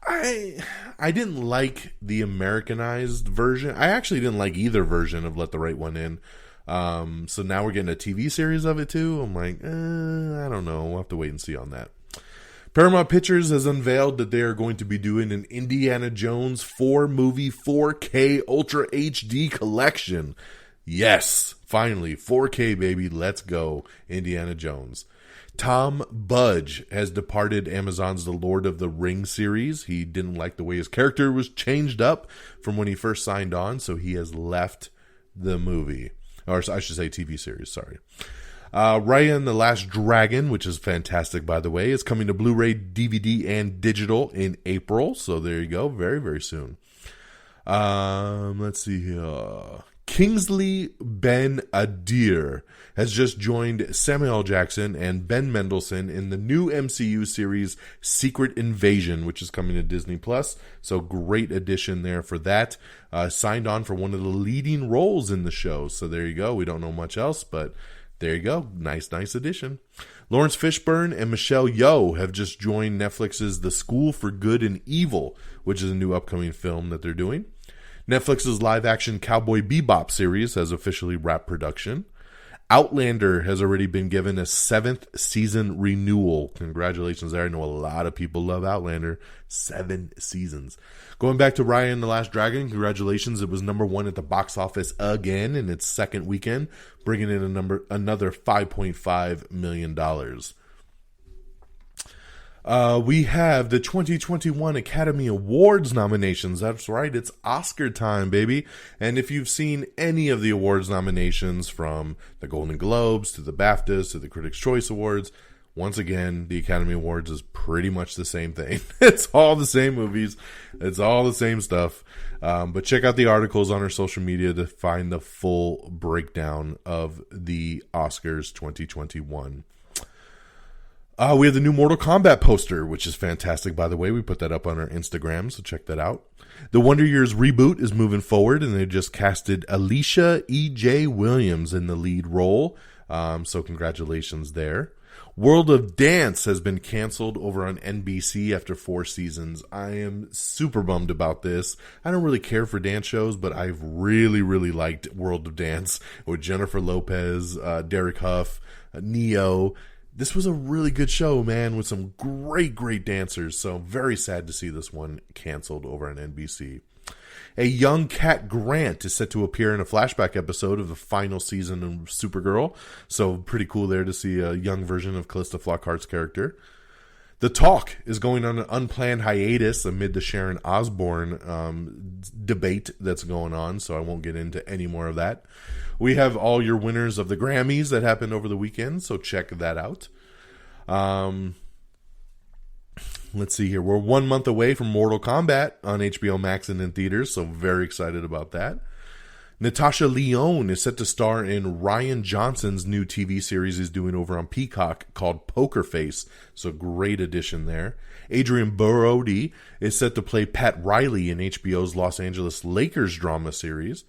I didn't like the Americanized version. I actually didn't like either version of Let the Right One In. So now we're getting a TV series of it too. I'm like, I don't know. We'll have to wait and see on that. Paramount Pictures has unveiled that they are going to be doing an Indiana Jones 4-movie 4K Ultra HD collection. Yes, finally, 4K, baby. Let's go, Indiana Jones. Tom Budge has departed Amazon's The Lord of the Rings series. He didn't like the way his character was changed up from when he first signed on, so he has left the movie. Or I should say TV series, sorry. Raya and the Last Dragon, which is fantastic, by the way, is coming to Blu-ray, DVD, and digital in April. So there you go, very, very soon. Let's see here. Kingsley Ben Adir has just joined Samuel L. Jackson and Ben Mendelsohn in the new MCU series Secret Invasion, which is coming to Disney+. So great addition there for that. Signed on for one of the leading roles in the show. So there you go. We don't know much else, but there you go. Nice addition. Lawrence Fishburne and Michelle Yeoh have just joined Netflix's The School for Good and Evil, which is a new upcoming film that they're doing. Netflix's live-action Cowboy Bebop series has officially wrapped production. Outlander has already been given a 7th season renewal. Congratulations there. I know a lot of people love Outlander. 7 seasons. Going back to Raya and the Last Dragon, congratulations. It was number 1 at the box office again in its second weekend, bringing in another $5.5 million. We have the 2021 Academy Awards nominations. That's right, it's Oscar time, baby. And if you've seen any of the awards nominations, from the Golden Globes to the BAFTAs to the Critics' Choice Awards, once again, the Academy Awards is pretty much the same thing. It's all the same movies. It's all the same stuff. But check out the articles on our social media to find the full breakdown of the Oscars 2021. We have the new Mortal Kombat poster, which is fantastic, by the way. We put that up on our Instagram, so check that out. The Wonder Years reboot is moving forward, and they just casted Alicia E.J. Williams in the lead role. So congratulations there. World of Dance has been canceled over on NBC after 4 seasons. I am super bummed about this. I don't really care for dance shows, but I've really, really liked World of Dance with Jennifer Lopez, Derek Huff, Neo. This was a really good show, man, with some great dancers. So very sad to see this one canceled over on NBC. A young Cat Grant is set to appear in a flashback episode of the final season of Supergirl. So pretty cool there to see a young version of Calista Flockhart's character. The Talk is going on an unplanned hiatus amid the Sharon Osbourne debate that's going on, so I won't get into any more of that. We have all your winners of the Grammys that happened over the weekend, so check that out. Let's see here. We're 1 month away from Mortal Kombat on HBO Max and in theaters, so very excited about that. Natasha Lyonne is set to star in Ryan Johnson's new TV series he's doing over on Peacock called Poker Face. So great addition there. Adrian Brody is set to play Pat Riley in HBO's Los Angeles Lakers drama series.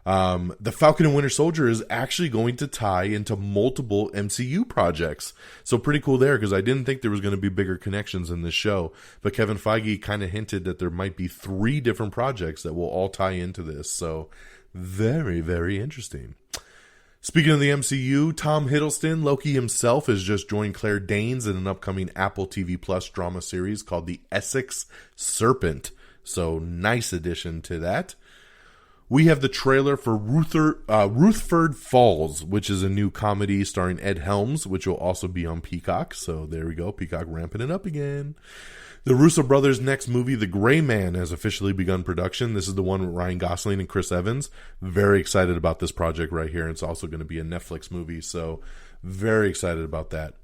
The Falcon and Winter Soldier is actually going to tie into multiple MCU projects. So pretty cool there, because I didn't think there was going to be bigger connections in this show. But Kevin Feige kind of hinted that there might be 3 different projects that will all tie into this. So very, very interesting. Speaking of the MCU, Tom Hiddleston, Loki himself, has just joined Claire Danes in an upcoming Apple TV Plus drama series called The Essex Serpent. So nice addition to that. We have the trailer for Ruthford Falls, which is a new comedy starring Ed Helms, which will also be on Peacock. So there we go, Peacock ramping it up again. The Russo brothers' next movie, The Gray Man, has officially begun production. This is the one with Ryan Gosling and Chris Evans. Very excited about this project right here. It's also going to be a Netflix movie, so very excited about that.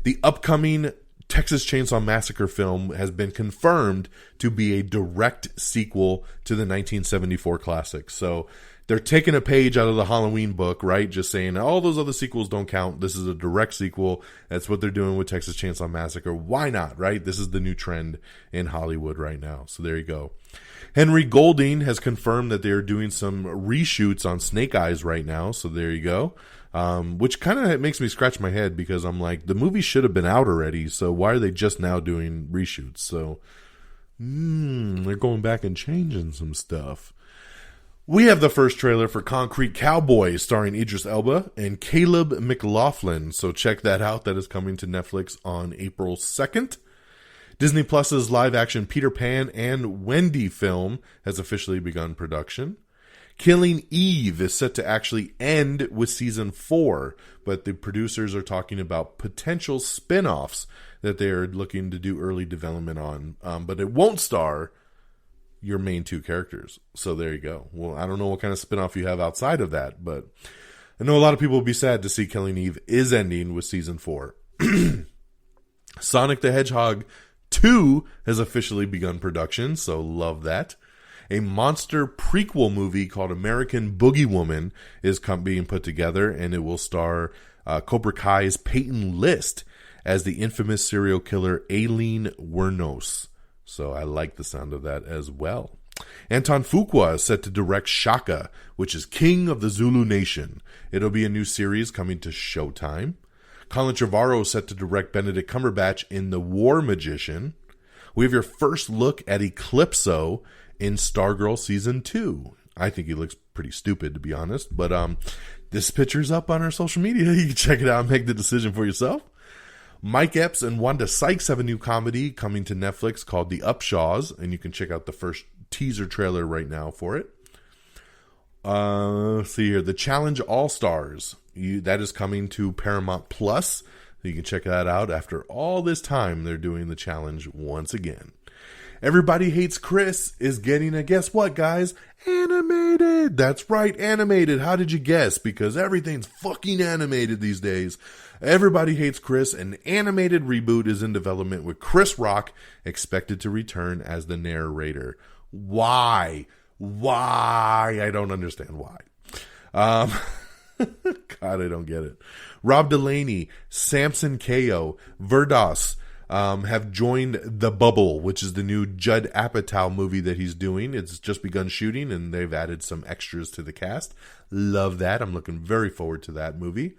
The upcoming Texas Chainsaw Massacre film has been confirmed to be a direct sequel to the 1974 classic. So they're taking a page out of the Halloween book, right? Just saying all those other sequels don't count. This is a direct sequel. That's what they're doing with Texas Chainsaw Massacre. Why not, right? This is the new trend in Hollywood right now. So there you go. Henry Golding has confirmed that they're doing some reshoots on Snake Eyes right now. So there you go. Which kind of makes me scratch my head, because I'm like, the movie should have been out already. So why are they just now doing reshoots? So they're going back and changing some stuff. We have the first trailer for Concrete Cowboy starring Idris Elba and Caleb McLaughlin. So check that out. That is coming to Netflix on April 2nd. Disney Plus's live-action Peter Pan and Wendy film has officially begun production. Killing Eve is set to actually end with season 4, but the producers are talking about potential spin-offs that they're looking to do early development on. But it won't star your main 2 characters. So there you go. Well, I don't know what kind of spin-off you have outside of that, but I know a lot of people will be sad to see Killing Eve is ending with season 4. Sonic the Hedgehog 2 has officially begun production, so love that. A monster prequel movie called American Boogie Woman is being put together, and it will star Cobra Kai's Peyton List as the infamous serial killer Aileen Wuornos. So I like the sound of that as well. Anton Fuqua is set to direct Shaka, which is King of the Zulu Nation. It'll be a new series coming to Showtime. Colin Trevorrow is set to direct Benedict Cumberbatch in The War Magician. We have your first look at Eclipso in Stargirl Season 2. I think he looks pretty stupid, to be honest. But this picture's up on our social media. You can check it out and make the decision for yourself. Mike Epps and Wanda Sykes have a new comedy coming to Netflix called The Upshaws. And you can check out the first teaser trailer right now for it. Let's see here. The Challenge All-Stars. That is coming to Paramount Plus. You can check that out. After all this time, they're doing the challenge once again. Everybody Hates Chris is getting a, guess what, guys? Animated. That's right, animated. How did you guess? Because everything's fucking animated these days. Everybody Hates Chris. An animated reboot is in development with Chris Rock expected to return as the narrator. Why? I don't understand why. God, I don't get it. Rob Delaney, Samson Kayo, Verdos have joined The Bubble, which is the new Judd Apatow movie that he's doing. It's just begun shooting, and they've added some extras to the cast. Love that. I'm looking very forward to that movie.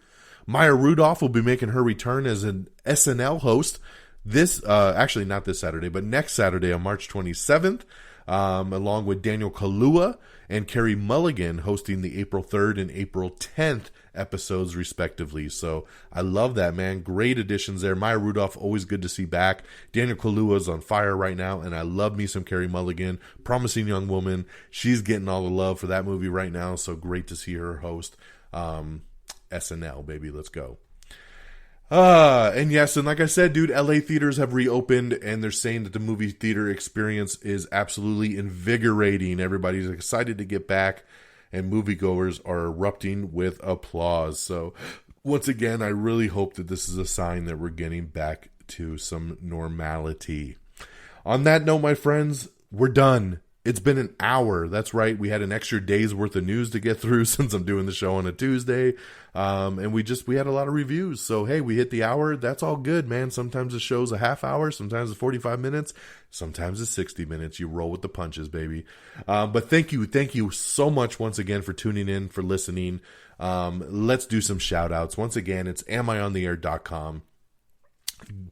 Maya Rudolph will be making her return as an SNL host this, actually not this Saturday, but next Saturday on March 27th, along with Daniel Kaluuya and Carey Mulligan hosting the April 3rd and April 10th episodes respectively. So I love that, man. Great additions there. Maya Rudolph, always good to see back. Daniel Kaluuya is on fire right now, and I love me some Carey Mulligan. Promising young woman. She's getting all the love for that movie right now, so great to see her host SNL, baby. Let's go. And yes, and like I said, dude, LA theaters have reopened, and they're saying that the movie theater experience is absolutely invigorating. Everybody's excited to get back, and moviegoers are erupting with applause. So once again, I really hope that this is a sign that we're getting back to some normality. On that note, my friends, we're done. It's been an hour. That's right. We had an extra day's worth of news to get through since I'm doing the show on a Tuesday. And we had a lot of reviews. So, hey, we hit the hour. That's all good, man. Sometimes the show's a half hour. Sometimes it's 45 minutes. Sometimes it's 60 minutes. You roll with the punches, baby. But thank you. Thank you so much once again for tuning in, for listening. Let's do some shout outs. Once again, it's amiontheair.com.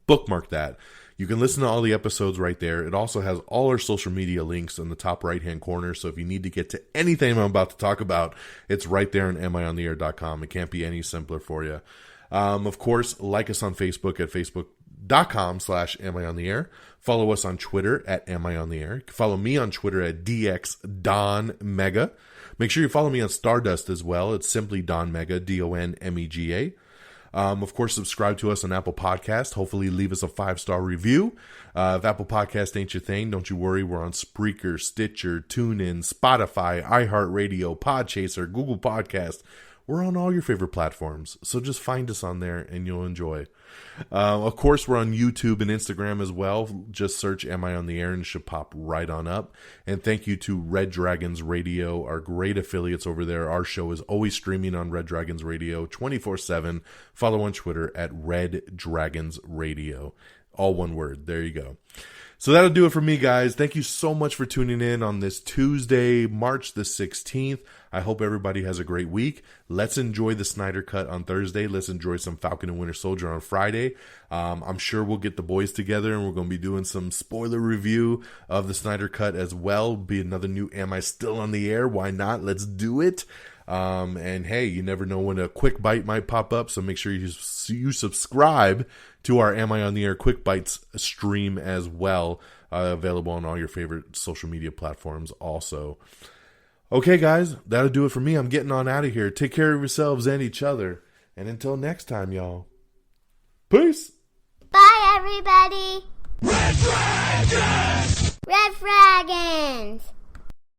Bookmark that. You can listen to all the episodes right there. It also has all our social media links in the top right-hand corner. So if you need to get to anything I'm about to talk about, it's right there on amiontheair.com. It can't be any simpler for you. Of course, like us on Facebook at facebook.com/amiontheair. Follow us on Twitter at amiontheair. Follow me on Twitter at dxdonmega. Make sure you follow me on Stardust as well. It's simply Don Mega, DONMEGA. Of course, subscribe to us on Apple Podcast. Hopefully leave us a 5-star review. If Apple Podcast ain't your thing, don't you worry. We're on Spreaker, Stitcher, TuneIn, Spotify, iHeartRadio, Podchaser, Google Podcast. We're on all your favorite platforms. So just find us on there and you'll enjoy. Of course, we're on YouTube and Instagram as well. Just search Am I on the Air and it should pop right on up. And thank you to Red Dragons Radio, our great affiliates over there. Our show is always streaming on Red Dragons Radio 24/7. Follow on Twitter at Red Dragons Radio. All one word. There you go. So that'll do it for me, guys. Thank you so much for tuning in on this Tuesday, March the 16th. I hope everybody has a great week. Let's enjoy the Snyder Cut on Thursday. Let's enjoy some Falcon and Winter Soldier on Friday. I'm sure we'll get the boys together and we're going to be doing some spoiler review of the Snyder Cut as well. Be another new Am I Still on the Air? Why not? Let's do it. And hey, you never know when a quick bite might pop up, so make sure you subscribe to our Am I on the Air Quick Bites stream as well, available on all your favorite social media platforms also. Okay, guys, that'll do it for me. I'm getting on out of here. Take care of yourselves and each other. And until next time, y'all. Peace. Bye, everybody. Red Dragons! Red Dragons!